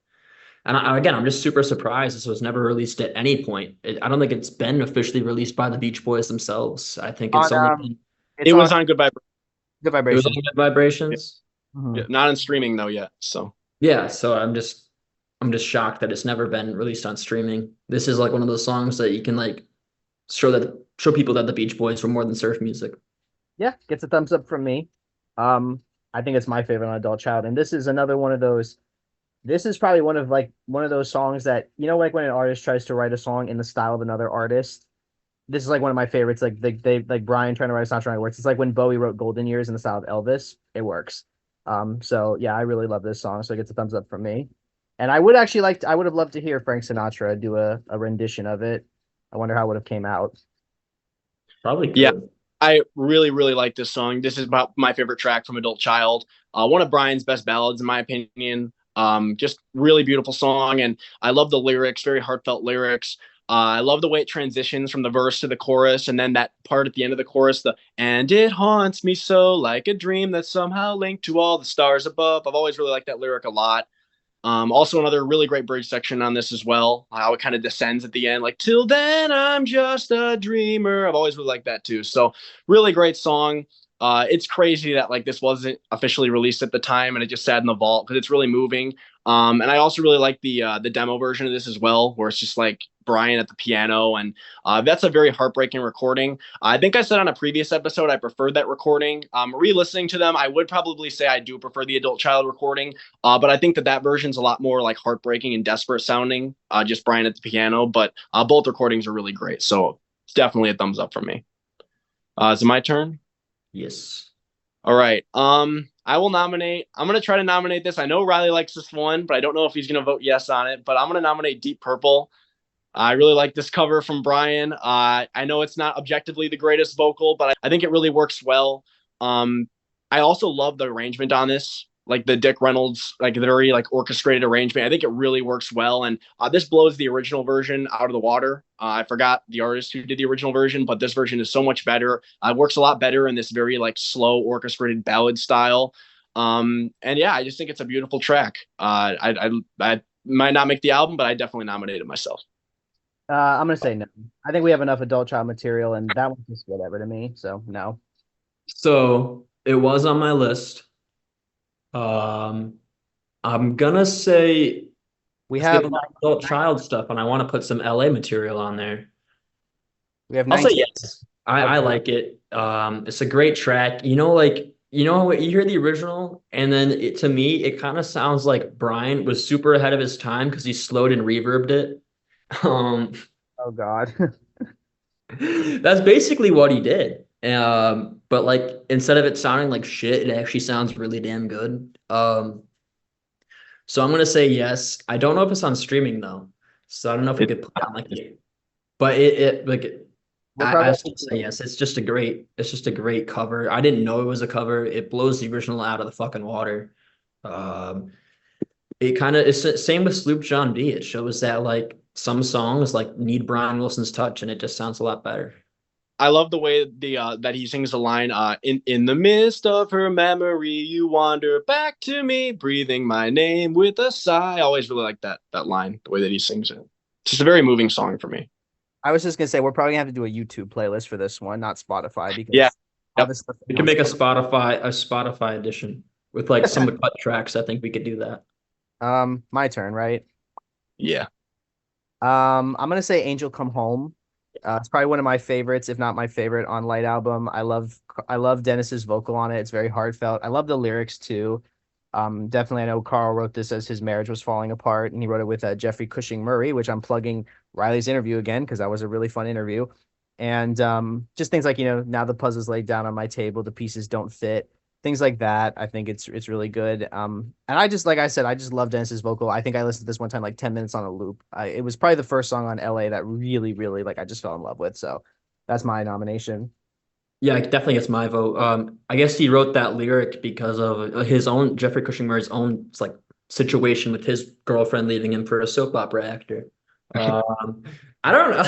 And again, I'm just super surprised this was never released at any point. I don't think it's been officially released by the Beach Boys themselves. I think On it's only been, it's It on was on Good Vibration. Good it was on Vibration. Good Vibrations. Yeah, Mhm. not in streaming though yet. So Yeah, so I'm just shocked that it's never been released on streaming. This is like one of those songs that you can like show people that the Beach Boys were more than surf music. Yeah, gets a thumbs up from me. Um, I think it's my favorite on Adult Child, and this is another one of those. This is probably one of those songs that like when an artist tries to write a song in the style of another artist. This is like one of my favorites. Like they like Brian trying to write a song trying to work. It's like when Bowie wrote Golden Years in the style of Elvis. It works. So yeah, I really love this song. So it gets a thumbs up from me. And I would have loved to hear Frank Sinatra do a rendition of it. I wonder how it would have came out. Probably yeah, could. I really, really like this song. This is about my favorite track from Adult Child. One of Brian's best ballads, in my opinion. Just really beautiful song, and I love the lyrics, very heartfelt lyrics. I love the way it transitions from the verse to the chorus, and then that part at the end of the chorus, the "and it haunts me so like a dream that's somehow linked to all the stars above." I've always really liked that lyric a lot. Also, another really great bridge section on this as well. How it kind of descends at the end, like "Till then, I'm just a dreamer." I've always really liked that too. So, really great song. It's crazy that like this wasn't officially released at the time and it just sat in the vault because it's really moving. And I also really like the demo version of this as well, where it's just like Brian at the piano, and that's a very heartbreaking recording. I think I said on a previous episode I preferred that recording. Re-listening to them, I would probably say I do prefer the Adult Child recording, but I think that version's a lot more like heartbreaking and desperate sounding. Just Brian at the piano, but both recordings are really great. So it's definitely a thumbs up from me. Is it my turn? Yes. All right. I will nominate. I'm gonna try to nominate this. I know Riley likes this one, but I don't know if he's gonna vote yes on it. But I'm gonna nominate Deep Purple. I really like this cover from Brian. I know it's not objectively the greatest vocal, but I think it really works well. Um, I also love the arrangement on this, like the Dick Reynolds, like very like orchestrated arrangement. I think it really works well, and this blows the original version out of the water. I forgot the artist who did the original version, but this version is so much better. It works a lot better in this very like slow orchestrated ballad style. And yeah, I just think it's a beautiful track. I might not make the album, but I definitely nominated myself. I'm gonna say no. I think we have enough Adult Child material, and that one's just whatever to me. So no. So It was on my list. I'm gonna say We because we have have a lot of adult child stuff, and I want to put some LA material on there. we have I'll say 19. yes. I like it. It's a great track. What you hear the original, and then to me, it kind of sounds like Brian was super ahead of his time because he slowed and reverbed it. Um, Oh God. that's basically what he did. But like instead of it sounding like shit, it actually sounds really damn good. So I'm gonna say yes. I don't know if it's on streaming though, so I don't know if we could play it on like this. But We're I probably still say yes. It's just a great cover. I didn't know it was a cover. It blows the original out of the fucking water. Um, it kind of it's the same with Sloop John D. It shows that like some songs like need Brian Wilson's touch, and it just sounds a lot better. I love the way that he sings the line in the midst of her memory you wander back to me breathing my name with a sigh. I always really like that line, the way that he sings it. It's just a very moving song for me. I was just gonna say we're probably gonna have to do a YouTube playlist for this one, not Spotify, Yeah. because all Yep. this stuff We can make sounds. a Spotify edition with like some of the cut tracks. I think we could do that. My turn, right? Yeah. I'm gonna say Angel Come Home. It's probably one of my favorites, if not my favorite on Light album. I love Dennis's vocal on it. It's very heartfelt. I love the lyrics too. Definitely, I know Carl wrote this as his marriage was falling apart, and he wrote it with Jeffrey Cushing Murray, which I'm plugging Riley's interview again because that was a really fun interview. And just things like, now the puzzle's laid down on my table, the pieces don't fit, things like that. I think it's really good. And I just, like I said, I just love Dennis's vocal. I think I listened to this one time like 10 minutes on a loop. It was probably the first song on LA that really, really like I just fell in love with. So that's my nomination. Yeah, it definitely gets my vote. I guess he wrote that lyric because of his own Jeffrey Cushing Murray's own like situation with his girlfriend leaving him for a soap opera actor. Um, I don't know.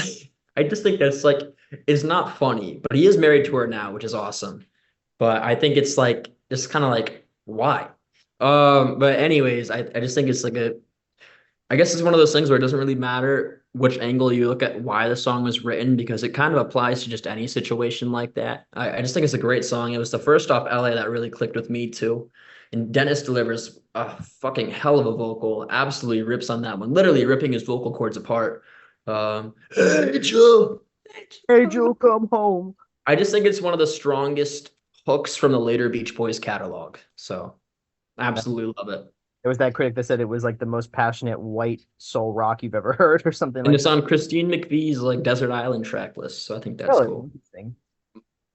I just think that's like it's not funny, but he is married to her now, which is awesome. But I think it's like it's kind of like why? But anyways, I just think it's like I guess it's one of those things where it doesn't really matter which angle you look at why the song was written because it kind of applies to just any situation like that. I just think it's a great song. It was the first off LA that really clicked with me too. And Dennis delivers a fucking hell of a vocal, absolutely rips on that one, literally ripping his vocal cords apart. Hey Joe, Angel Come Home. I just think it's one of the strongest hooks from the later Beach Boys catalog. So absolutely love it. There was that critic that said it was like the most passionate white soul rock you've ever heard or something And like it's on Christine McVie's like Desert Island track list. So I think that. that's Really cool. interesting.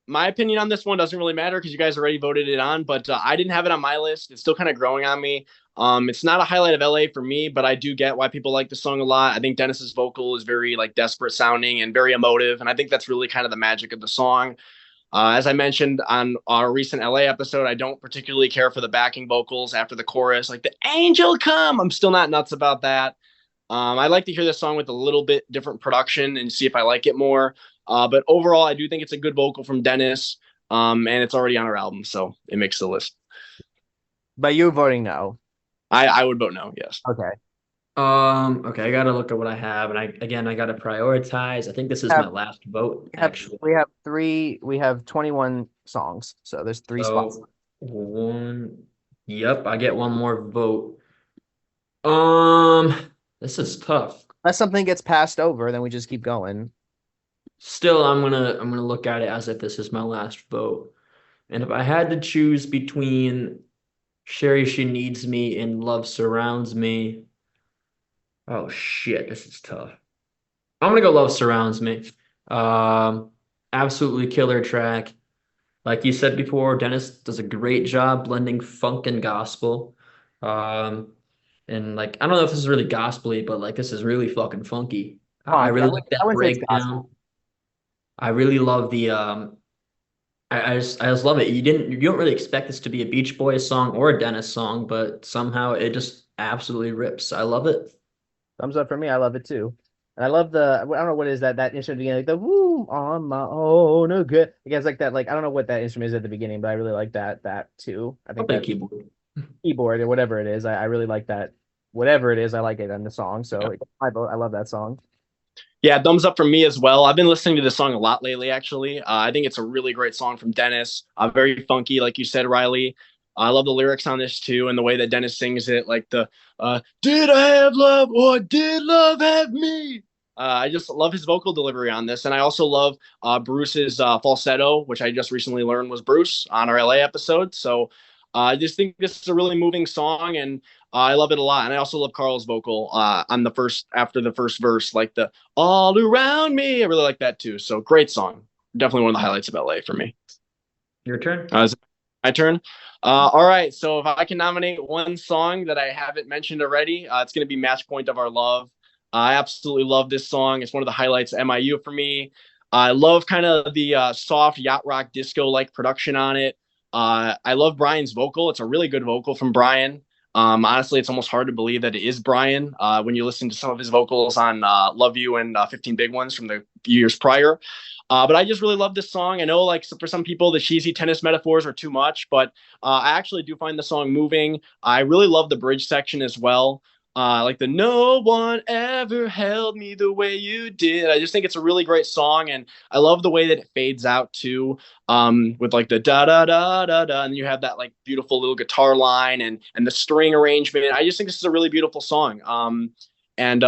My opinion on this one doesn't really matter because you guys already voted it on, but I didn't have it on my list. It's still kind of growing on me. It's not a highlight of LA for me, but I do get why people like the song a lot. I think Dennis's vocal is very like desperate sounding and very emotive, and I think that's really kind of the magic of the song. As I mentioned on our recent LA episode, I don't particularly care for the backing vocals after the chorus, like the angel come. I'm still not nuts about that. I'd like to hear this song with a little bit different production and see if I like it more. But overall, I do think it's a good vocal from Dennis, and it's already on our album, so it makes the list. But you voting no. I would vote no, yes. Okay. Okay, I gotta look at what I have, and I gotta prioritize. I think this is my Have, last vote, we have actually. we have three. We have 21 songs, so there's three spots. So yep, I get one more vote. Um, this is tough. Unless something gets passed over, then we just keep going. Still, I'm gonna look at it as if this is my last vote. And if I had to choose between Sherry She Needs Me and Love Surrounds Me, oh shit, this is tough. I'm gonna go Love Surrounds Me. Um, absolutely killer track. Like you said before, Dennis does a great job blending funk and gospel. Um, and like I don't know if this is really gospely, but like this is really fucking funky. I Punk. really like I that wouldn't say it's breakdown. gospel. I really love the I just love it. You don't really expect this to be a Beach Boys song or a Dennis song, but somehow it just absolutely rips. I love it. Thumbs up for me. I love it too. And I love I don't know what is that instrument beginning, like the woo on my own. Oh, good. I guess like that, like I don't know what that instrument is at the beginning, but I really like that too. I I'll think play that keyboard. keyboard or whatever it is, I really like that. Whatever it is, I like it in the song. So I love that song. Yeah, thumbs up from me as well. I've been listening to this song a lot lately, actually. I think it's a really great song from Dennis. Very funky, like you said, Riley. I love the lyrics on this too, and the way that Dennis sings it, like the "Did I have love or did love have me?" I just love his vocal delivery on this, and I also love Bruce's falsetto, which I just recently learned was Bruce on our LA episode. So I just think this is a really moving song, and I love it a lot. And I also love Carl's vocal on the first after the first verse, like the all around me. I really like that too. So great song. Definitely one of the highlights of LA for me. Your turn. Is it my turn? All right. So if I can nominate one song that I haven't mentioned already, it's going to be Match Point of Our Love. I absolutely love this song. It's one of the highlights of M.I.U. for me. I love kind of the soft yacht rock disco like production on it. I love Brian's vocal. It's a really good vocal from Brian. Honestly, it's almost hard to believe that it is Brian when you listen to some of his vocals on Love You and 15 Big Ones from the years prior. But I just really love this song. I know, like, for some people, the cheesy tennis metaphors are too much, but I actually do find the song moving. I really love the bridge section as well. Like the "No one ever held me the way you did." I just think it's a really great song, and I love the way that it fades out too, with like the da da da da da, and you have that like beautiful little guitar line and the string arrangement. I just think this is a really beautiful song. And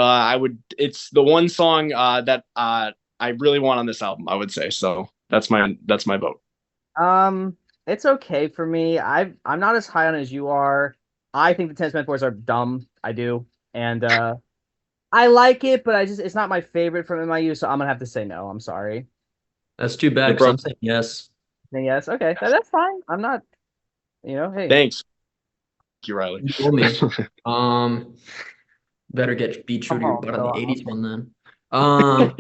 it's the one song that I really want on this album, I would say. So that's my vote. Um, it's okay for me. I'm not as high on as you are. I think the tennis metaphors are dumb. I do. And I like it, but it's not my favorite from M.I.U, so I'm gonna have to say no. I'm sorry. That's too bad because I'm saying yes. Then yes, okay. That's fine. I'm not, hey. Thanks. Thank you, Riley. You told me. Um, better get be true to your Oh, butt on so the 80s one then. Um,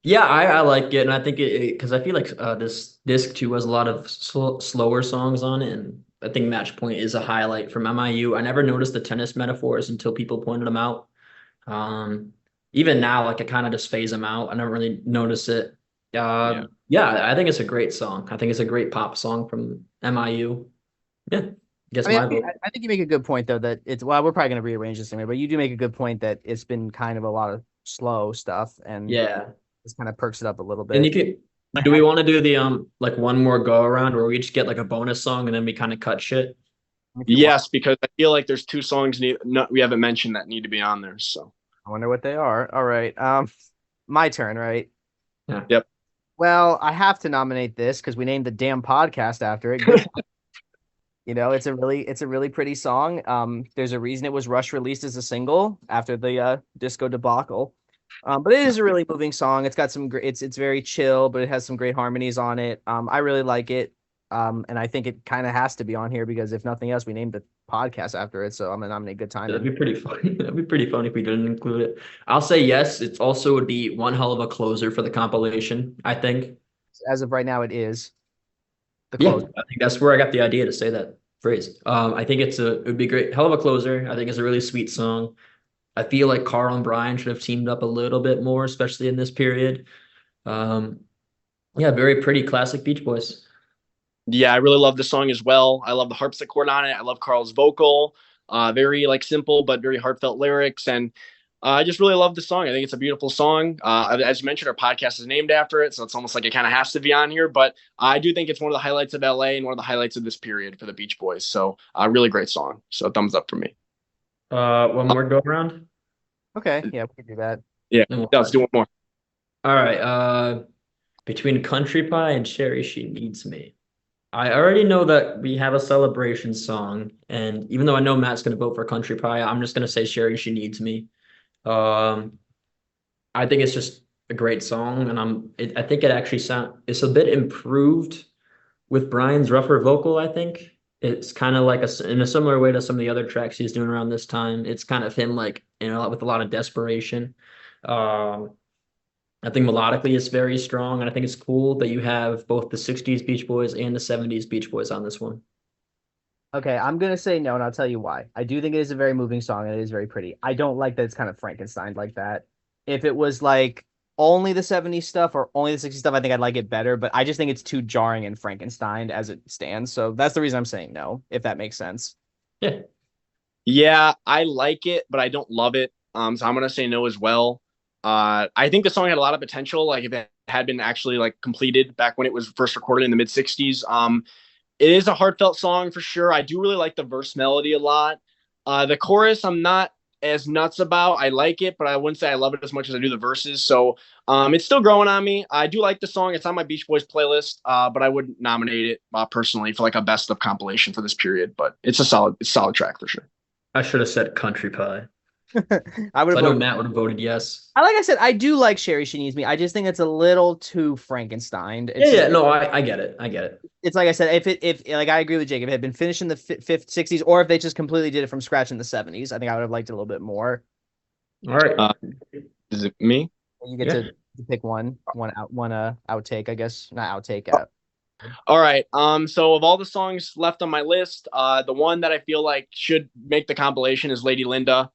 yeah, I like it, and I think it because I feel like this disc too has a lot of slower songs on it, and I think Match Point is a highlight from M.I.U. I never noticed the tennis metaphors until people pointed them out. Um, Even now, like I kind of just phase them out. I don't really notice it. Yeah, I think it's a great song. I think it's a great pop song from M.I.U. Yeah, guess I mean, my vote. I think you make a good point though that it's well, we're probably gonna rearrange this anyway, but you do make a good point that it's been kind of a lot of slow stuff and Yeah, this kind of perks it up a little and you bit. can. Do we want to do the like one more go around where we just get like a bonus song and then we kind of cut shit? Yes, because I feel like there's two songs we haven't mentioned that need to be on there. So I wonder what they are. All right. My turn, right? Yeah. Yep. Well, I have to nominate this because we named the damn podcast after it. It's a really pretty song. There's a reason it was Rush released as a single after the disco debacle. But it is a really moving song. It's got some great. It's very chill, but it has some great harmonies on it. I really like it. And I think it kind of has to be on here because if nothing else, we named the podcast after it. So I'm gonna nominate Good That'd Timin. be pretty funny. That'd be pretty funny if we didn't include it. I'll say yes. It's also would be one hell of a closer for the compilation, I think. As of right now, it is the Yeah, close. I think that's where I got the idea to say that phrase. I think it would be great. Hell of a closer. I think it's a really sweet song. I feel like Carl and Brian should have teamed up a little bit more, especially in this period. Um, yeah, very pretty classic Beach Boys. Yeah, I really love the song as well. I love the harpsichord on it. I love Carl's vocal. Very like simple but very heartfelt lyrics, and I just really love the song. I think it's a beautiful song. As you mentioned, our podcast is named after it, so it's almost like it kind of has to be on here. But I do think it's one of the highlights of LA and one of the highlights of this period for the Beach Boys. So, really great song. So, thumbs up for me. One more go around. Okay, yeah, we can do that. Yeah, Then we'll let's do one more. All right. Between Country Pie and Cherry She Needs Me. I already know that we have a celebration song, and even though I know Matt's gonna vote for Country Pie, I'm just gonna say Cherry She Needs Me. Um, I think it's just a great song, and I think it actually it's a bit improved with Brian's rougher vocal. I think it's kind of like in a similar way to some of the other tracks he's doing around this time. It's kind of him like with a lot of desperation. Um, I think melodically it's very strong, and I think it's cool that you have both the 60s Beach Boys and the 70s Beach Boys on this one. Okay, I'm gonna say no, and I'll tell you why. I do think it is a very moving song and it is very pretty. I don't like that it's kind of Frankenstein like that. If it was like only the 70s stuff or only the 60s stuff, I think I'd like it better, but I just think it's too jarring and Frankenstein as it stands. So that's the reason I'm saying no, if that makes sense. Yeah, I like it, but I don't love it. So I'm gonna say no as well. I think the song had a lot of potential. Like if it had been actually like completed back when it was first recorded in the mid '60s. It is a heartfelt song for sure. I do really like the verse melody a lot. The chorus, I'm not as nuts about. I like it, but I wouldn't say I love it as much as I do the verses. So it's still growing on me. I do like the song. It's on my Beach Boys playlist, but I would nominate it personally for like a best of compilation for this period. But it's a solid track for sure. I should have said Country Pie. I would So have I know voted. Matt would have voted yes. Like I said, I do like Sherry She Needs Me. I just think it's a little too Frankenstein. Yeah, yeah, no, I get it. I get it. It's like I said, if like I agree with Jake, if it had been finished in the fifth, 60s, or if they just completely did it from scratch in the 70s, I think I would have liked it a little bit more. All right. Is it me? You get to pick one outtake, I guess. Not outtake. All right. So of all the songs left on my list, the one that I feel like should make the compilation is Lady Linda.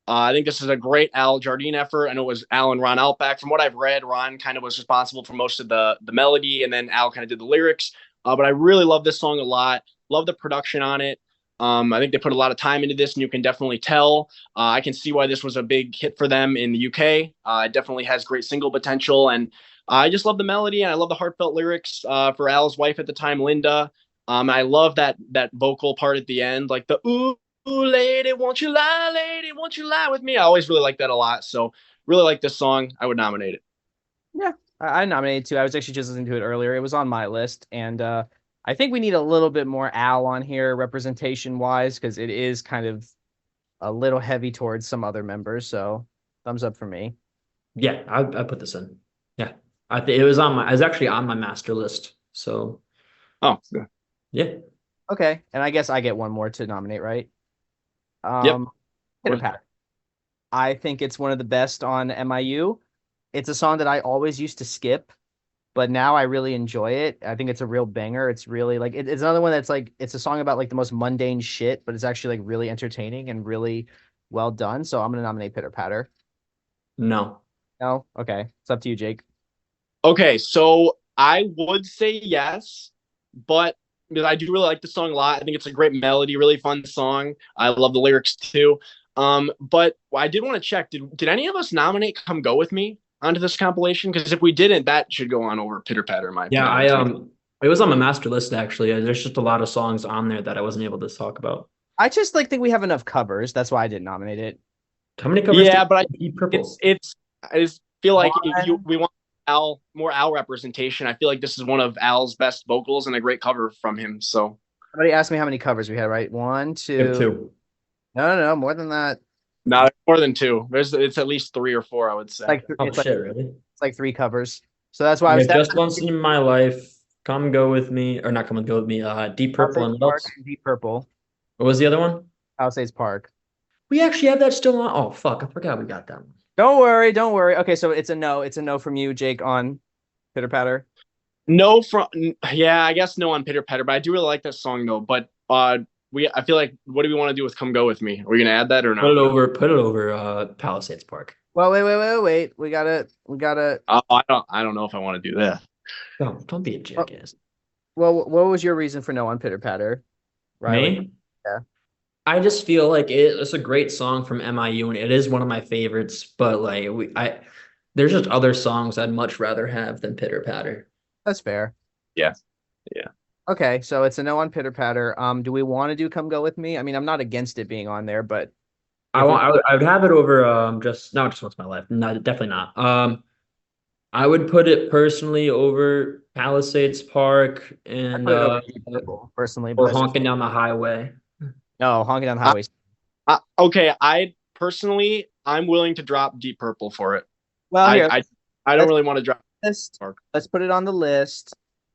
I think this is a great Al Jardine effort. I know it was Al and Ron Outback. From what I've read, Ron kind of was responsible for most of the melody, and then Al kind of did the lyrics. But I really love this song a lot. Love the production on it. I think they put a lot of time into this, and you can definitely tell. I can see why this was a big hit for them in the UK. It definitely has great single potential, and I just love the melody, and I love the heartfelt lyrics for Al's wife at the time, Linda. I love that vocal part at the end, like the ooh. Ooh, lady, won't you lie, lady, won't you lie with me? I always really like that a lot. So really like this song. I would nominate it. Yeah, I nominated too. I was actually just listening to it earlier. It was on my list, and I think we need a little bit more Al on here, representation wise, because it is kind of a little heavy towards some other members. So thumbs up for me. Yeah, I put this in. Yeah, I think it was actually on my master list. So, oh, yeah. Okay, and I guess I get one more to nominate, right? Yep. Pitter Patter. I think it's one of the best on M.I.U. It's a song that I always used to skip, but now I really enjoy it. I think it's a real banger. It's really like it's another one that's like it's a song about like the most mundane shit, but it's actually like really entertaining and really well done. So I'm gonna nominate Pitter Patter. No. No? Okay. It's up to you, Jake. Okay, so I would say yes, but because I do really like the song a lot. I think it's a great melody, really fun song. I love the lyrics too. But I did want to check, did any of us nominate Come Go With Me onto this compilation? Because if we didn't, that should go on over Pitter Patter, in my Yeah, opinion. it was on my master list actually. There's just a lot of songs on there that I wasn't able to talk about. I just like think we have enough covers. That's why I didn't nominate it. How many covers? Yeah, but Purple. I just feel like if we want more Al representation, I feel like this is one of Al's best vocals and a great cover from him. So Somebody asked me how many covers we had, right? One, two. Two. No, more than that. no, more than two. It's at least 3 or 4, I would say. Really? It's like 3 covers. So that's why I was just once in my life. Come Go With Me, or not Come and Go With Me. Deep Purple and Park and Deep Purple. What was the other one? Palisades Park. We actually have that still on. Oh fuck, I forgot we got that one. Don't worry. Okay, so it's a no. It's a no from you, Jake, on Pitter Patter. No, I guess no on Pitter Patter, but I do really like that song though. But I feel like, what do we want to do with Come Go With Me? Are we gonna add that or not? Put it over Palisades Park. Well, wait. We gotta. I don't know if I want to do that. Don't be a jackass. Well, what was your reason for no on Pitter Patter? Riley? Me? Yeah. I just feel like it's a great song from M.I.U. and it is one of my favorites, but like there's just other songs I'd much rather have than Pitter Patter. That's fair. Yeah. Okay, so it's a no on Pitter Patter. Do we want to do Come Go With Me? I mean, I'm not against it being on there, but I would have it over just What's My Life. No, definitely not. I would put it personally over Palisades Park and personally, or Honking Down the Highway. No, Honking Down the Highway. Okay, I'm willing to drop Deep Purple for it. Well, I don't really want to drop this. Let's put it on the list.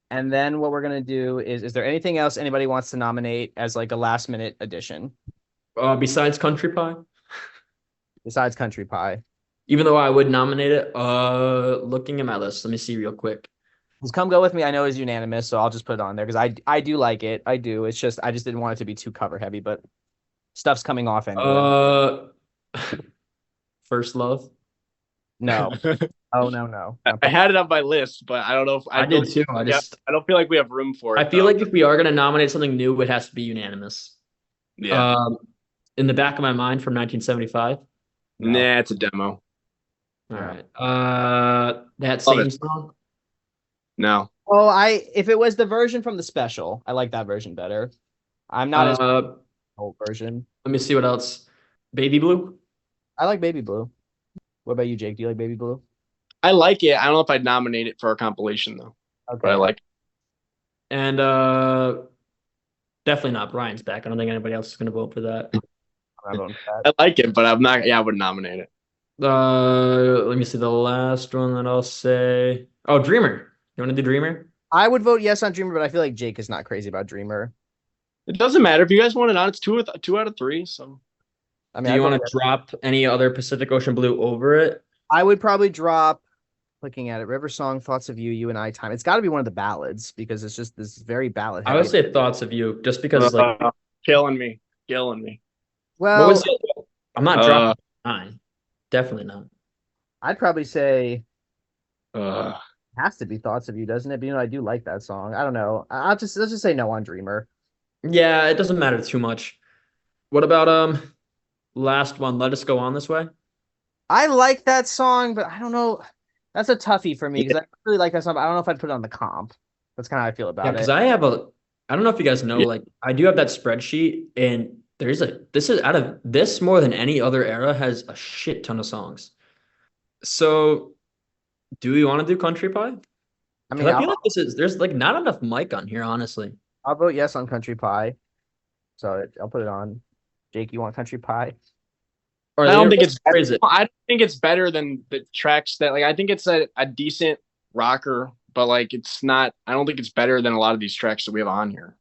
And then what we're gonna do is there anything else anybody wants to nominate as like a last minute addition? Besides Country Pie? Besides Country Pie. Even though I would nominate it, looking at my list, let me see real quick. Come Go With Me, I know is unanimous, so I'll just put it on there because I do like it. I do. It's just I just didn't want it to be too cover heavy, but stuff's coming off anyway. First Love? No. Oh no. I had it on my list, but I don't know if I did too. I don't feel like we have room for it. I feel like if we are gonna nominate something new, it has to be unanimous. Yeah. In the back of my mind from 1975. No. Nah, it's a demo. All Yeah. right. That Love same it. song. No. Oh, if it was the version from the special, I like that version better. I'm not as Uh, old version. Let me see what else. Baby Blue. I like Baby Blue. What about you, Jake? Do you like Baby Blue? I like it. I don't know if I'd nominate it for our compilation though, but I Okay. like it. And definitely not Brian's back. I don't think anybody else is gonna vote for that. I'm not voting for I like it, but I'm not. Yeah, I would nominate it. Let me see the last one that I'll say. Oh, Dreamer. You want to do Dreamer? I would vote yes on Dreamer, but I feel like Jake is not crazy about Dreamer. It doesn't matter if you guys want it on. It's two out of three. So I mean, Do I'd you vote want yes. to drop any other Pacific Ocean Blue over it? I would probably drop, looking at it, River Song, Thoughts of You, You and I Time. It's got to be one of the ballads because it's just this very ballad I would heavy. say Thoughts of You, just because like killing me, killing me. what was Well, it? I'm not Uh, dropping 9. Definitely not. I'd probably say uh, has to be Thoughts of You, doesn't it? But I do like that song. I don't know. Let's just say no on Dreamer. Yeah, it doesn't matter too much. What about last one? Let us go on this way. I like that song, but I don't know. That's a toughie for me yeah, because I really like that song, but I don't know if I'd put it on the comp. That's kind of how I feel Yeah, about because it. I don't know if you guys know, yeah. like I do have that spreadsheet, and this is out of this more than any other era has a shit ton of songs. So do we want to do Country Pie? I Because mean, I feel like there's like not enough mic on here, honestly. I'll vote yes on Country Pie. So I'll put it on. Jake, you want Country Pie? Or I don't think it's. or is it? I don't think it's better than the tracks that like. I think it's a decent rocker, but like it's not. I don't think it's better than a lot of these tracks that we have on here.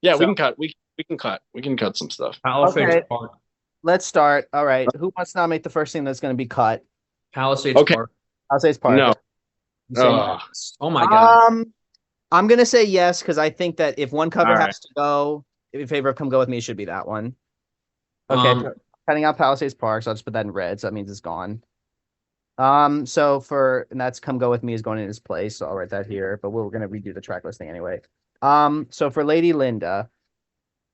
Yeah, we So can cut. We can cut. We can cut some stuff. Palisades okay, Park. let's start. All right, who wants to nominate the first thing that's going to be cut? Palisades Okay. Park. I'll say it's Park. No. You say Oh my God. I'm gonna say yes because I think that if one cover All right. has to go in favor of "Come Go with Me," it should be that one. Okay, Um, cutting out Palisades Park, so I'll just put that in red. So that means it's gone. And that's "Come Go with Me" is going in its place, so I'll write that here. But we're gonna redo the track listing anyway. So for Lady Linda,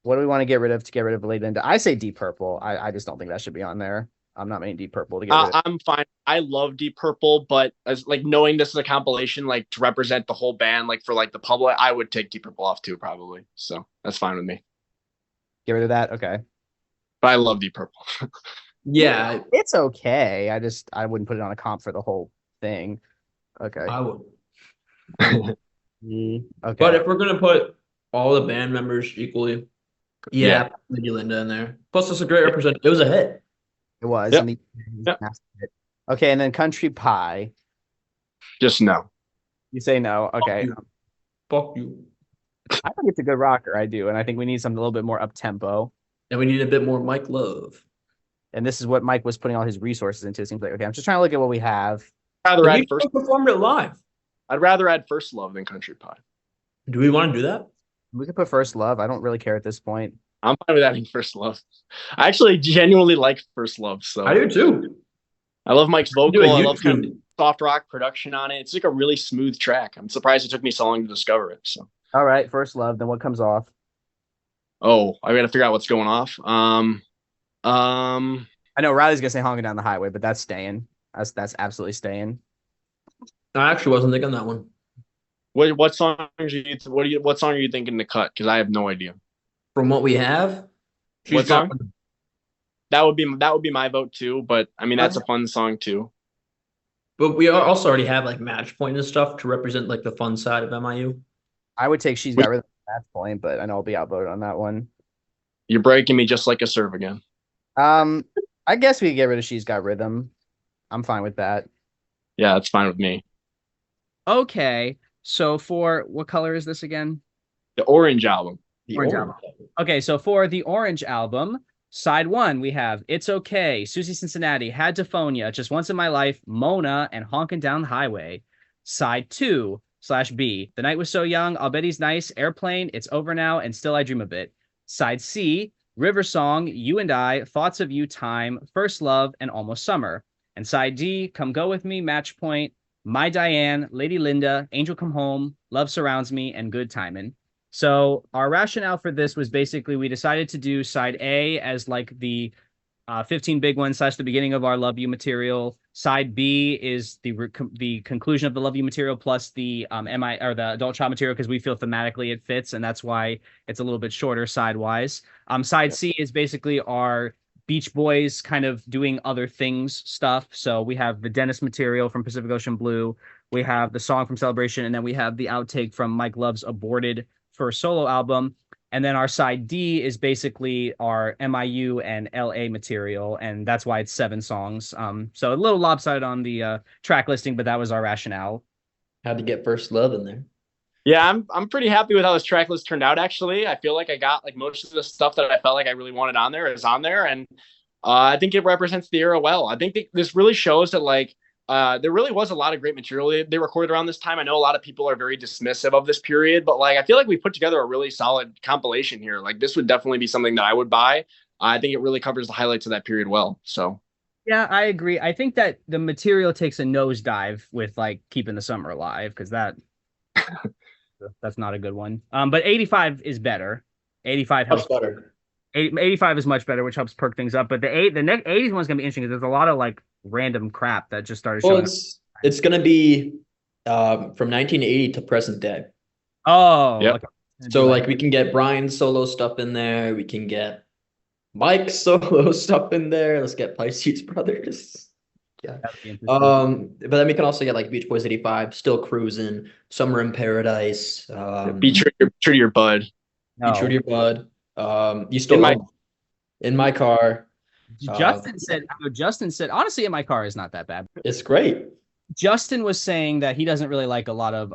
what do we want to get rid of Lady Linda? I say Deep Purple. I just don't think that should be on there. I'm not making Deep Purple to get rid of. I'm fine. I love Deep Purple, but as like knowing this is a compilation, like to represent the whole band, like for like the public, I would take Deep Purple off too, probably. So that's fine with me. Get rid of that. Okay. But I love Deep Purple. yeah, It's okay. I wouldn't put it on a comp for the whole thing. Okay. I would. Okay. But if we're gonna put all the band members equally, Yeah. Lady Linda in there. Plus, it's a great represent. It was a hit. It was. Yep. And Yep. Okay, and then Country Pie. Just no. You say no. Okay. Fuck you. I think it's a good rocker. I do, and I think we need something a little bit more up tempo. And we need a bit more Mike Love. And this is what Mike was putting all his resources into. It seems like okay. I'm just trying to look at what we have. Rather And add we first. performed it live. I'd rather add First Love than Country Pie. Do we want to do that? We could put First Love. I don't really care at this point. I'm fine with adding First Love. I actually genuinely like First Love. So I do too. I love Mike's Do vocal. a I love kind of YouTube. soft rock production on it. It's like a really smooth track. I'm surprised it took me so long to discover it. So All right, First Love. Then what comes off? oh, I gotta figure out what's going off. I know Riley's gonna say "Honking Down the Highway," but that's staying. That's absolutely staying. I actually wasn't thinking that one. what songs are you what song are you thinking to cut? Because I have no idea. From what we have, What song? That would be my vote too. But I mean that's a fun song too. But we also already have like match point and stuff to represent like the fun side of MIU. I would take "She's Got Rhythm" at that point, but I know I'll be outvoted on that one. You're breaking me just like a serve again. I guess we could get rid of "She's Got Rhythm." I'm fine with that. Yeah, that's fine with me. Okay, so for what color is this again? The Orange album. The Orange orange. Okay, so for the Orange album, side one, we have "It's Okay," Susie Cincinnati, "Had to Phone Ya," "Just Once in My Life," Mona, and "Honkin' Down the Highway." Side two / B, "The Night Was So Young," "I'll Bet He's Nice," "Airplane," "It's Over Now," and "Still I Dream a Bit." Side C, River Song, "You and I," "Thoughts of You," "Time," "First Love," and "Almost Summer." And side D, "Come Go With Me," "Match Point," "My Diane," "Lady Linda," "Angel Come Home," "Love Surrounds Me," and "Good Timin'." So our rationale for this was basically we decided to do side A as like the 15 Big Ones / the beginning of our Love You material. Side B is the conclusion of the Love You material plus the MI or the Adult Child material because we feel thematically it fits, and that's why it's a little bit shorter side-wise. Side C is basically our Beach Boys kind of doing other things stuff. So we have the Dennis material from Pacific Ocean Blue, we have the song from Celebration, and then we have the outtake from Mike Love's aborted first solo album. And then our side D is basically our M.I.U. and L.A. material, and that's why it's 7 songs. So a little lopsided on the track listing, but that was our rationale. Had to get First Love in there. Yeah, I'm pretty happy with how this track list turned out. Actually, I feel like I got like most of the stuff that I felt like I really wanted on there is on there, and I think it represents the era well. I think this really shows that like there really was a lot of great material they recorded around this time. I know a lot of people are very dismissive of this period, but like I feel like we put together a really solid compilation here. Like this would definitely be something that I would buy. I think it really covers the highlights of that period well. So yeah, I agree. I think that the material takes a nosedive with like Keeping the Summer Alive because that's not a good one. But 85 is better. 85 helps better. 85 is much better, which helps perk things up. But the next 80s one's gonna be interesting because there's a lot of like random crap that just started showing. It's gonna be from 1980 to present day. Oh, yep. Okay. So like we can get Brian's solo stuff in there. We can get Mike's solo stuff in there. Let's get Pisces Brothers. Yeah. But then we can also get like Beach Boys 85, Still Cruising, Summer in Paradise. Be true to your bud. Be true to your bud. You still in my car. Justin said, honestly, In My Car is not that bad. It's great. Justin was saying that he doesn't really like a lot of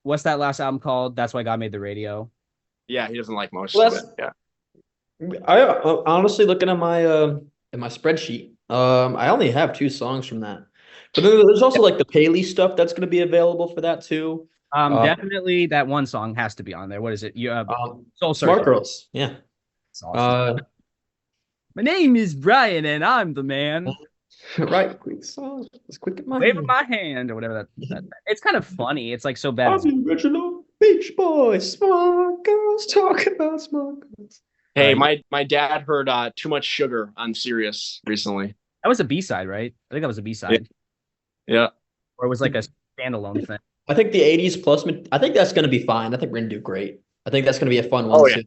what's that last album called? That's Why God Made the Radio. Yeah, he doesn't like most of it. Yeah. I honestly looking at my in my spreadsheet, I only have 2 songs from that. But then there's also like the Paley stuff that's going to be available for that too. Definitely that one song has to be on there. What is it? Soul Smart Girls. Yeah. Awesome. My name is Brian and I'm the man. Right, quick song. It's quick in my Wave hand. my hand or whatever that. It's kind of funny. It's like so bad. I'm the original Beach Boys. Smart girls talk about smart girls. Hey, my dad heard Too Much Sugar on Sirius recently. That was a B-side, right? I think that was a B-side. Yeah. Or it was like a standalone thing. I think the 80s plus, I think that's going to be fine. I think we're going to do great. I think that's going to be a fun one too.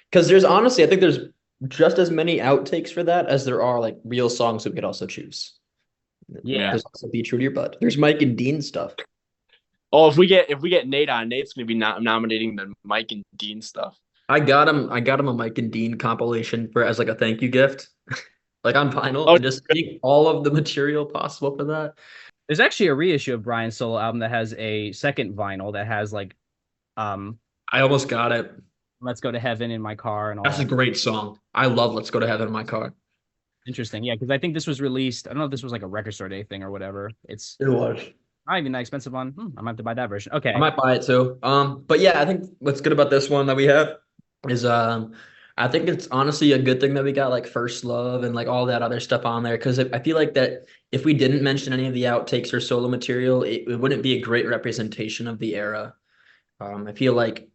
Because there's honestly, I think there's just as many outtakes for that as there are like real songs that we could also choose. Yeah. There's also Be True to Your Bud. There's Mike and Dean stuff. Oh, if we get Nate on, Nate's going to be nominating the Mike and Dean stuff. I got him a Mike and Dean compilation as like a thank you gift. Like on vinyl. Oh, and just seeing all of the material possible for that. There's actually a reissue of Brian's solo album that has a second vinyl that has like I almost got it. Let's Go to Heaven in My Car and all That's that. a great song. I love Let's Go to Heaven in My Car. Interesting. Yeah, because I think this was released. I don't know if this was like a record store day thing or whatever. It was not even that expensive on. I might have to buy that version. Okay. I might buy it too. But yeah, I think what's good about this one that we have is I think it's honestly a good thing that we got like First Love and like all that other stuff on there because I feel like that if we didn't mention any of the outtakes or solo material, it wouldn't be a great representation of the era. I feel like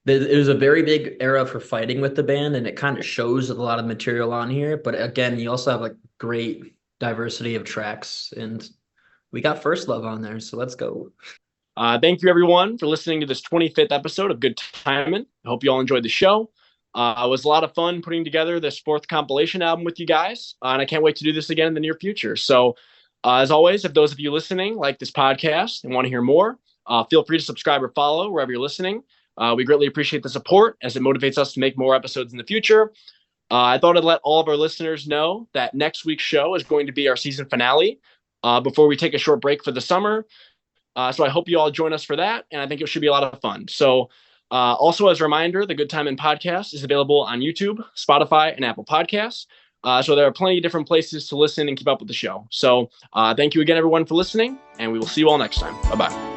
it was a very big era for fighting with the band, and it kind of shows a lot of material on here. But again, you also have like great diversity of tracks, and we got First Love on there, so let's go. Thank you, everyone, for listening to this 25th episode of Good Timin. I hope you all enjoyed the show. It was a lot of fun putting together this 4th compilation album with you guys, and I can't wait to do this again in the near future. So, as always, if those of you listening like this podcast and want to hear more, feel free to subscribe or follow wherever you're listening. We greatly appreciate the support as it motivates us to make more episodes in the future. I thought I'd let all of our listeners know that next week's show is going to be our season finale before we take a short break for the summer. So I hope you all join us for that, and I think it should be a lot of fun. So also as a reminder, the Good Timin podcast is available on YouTube, Spotify, and Apple Podcasts. So there are plenty of different places to listen and keep up with the show. So thank you again, everyone, for listening, and we will see you all next time. Bye-bye.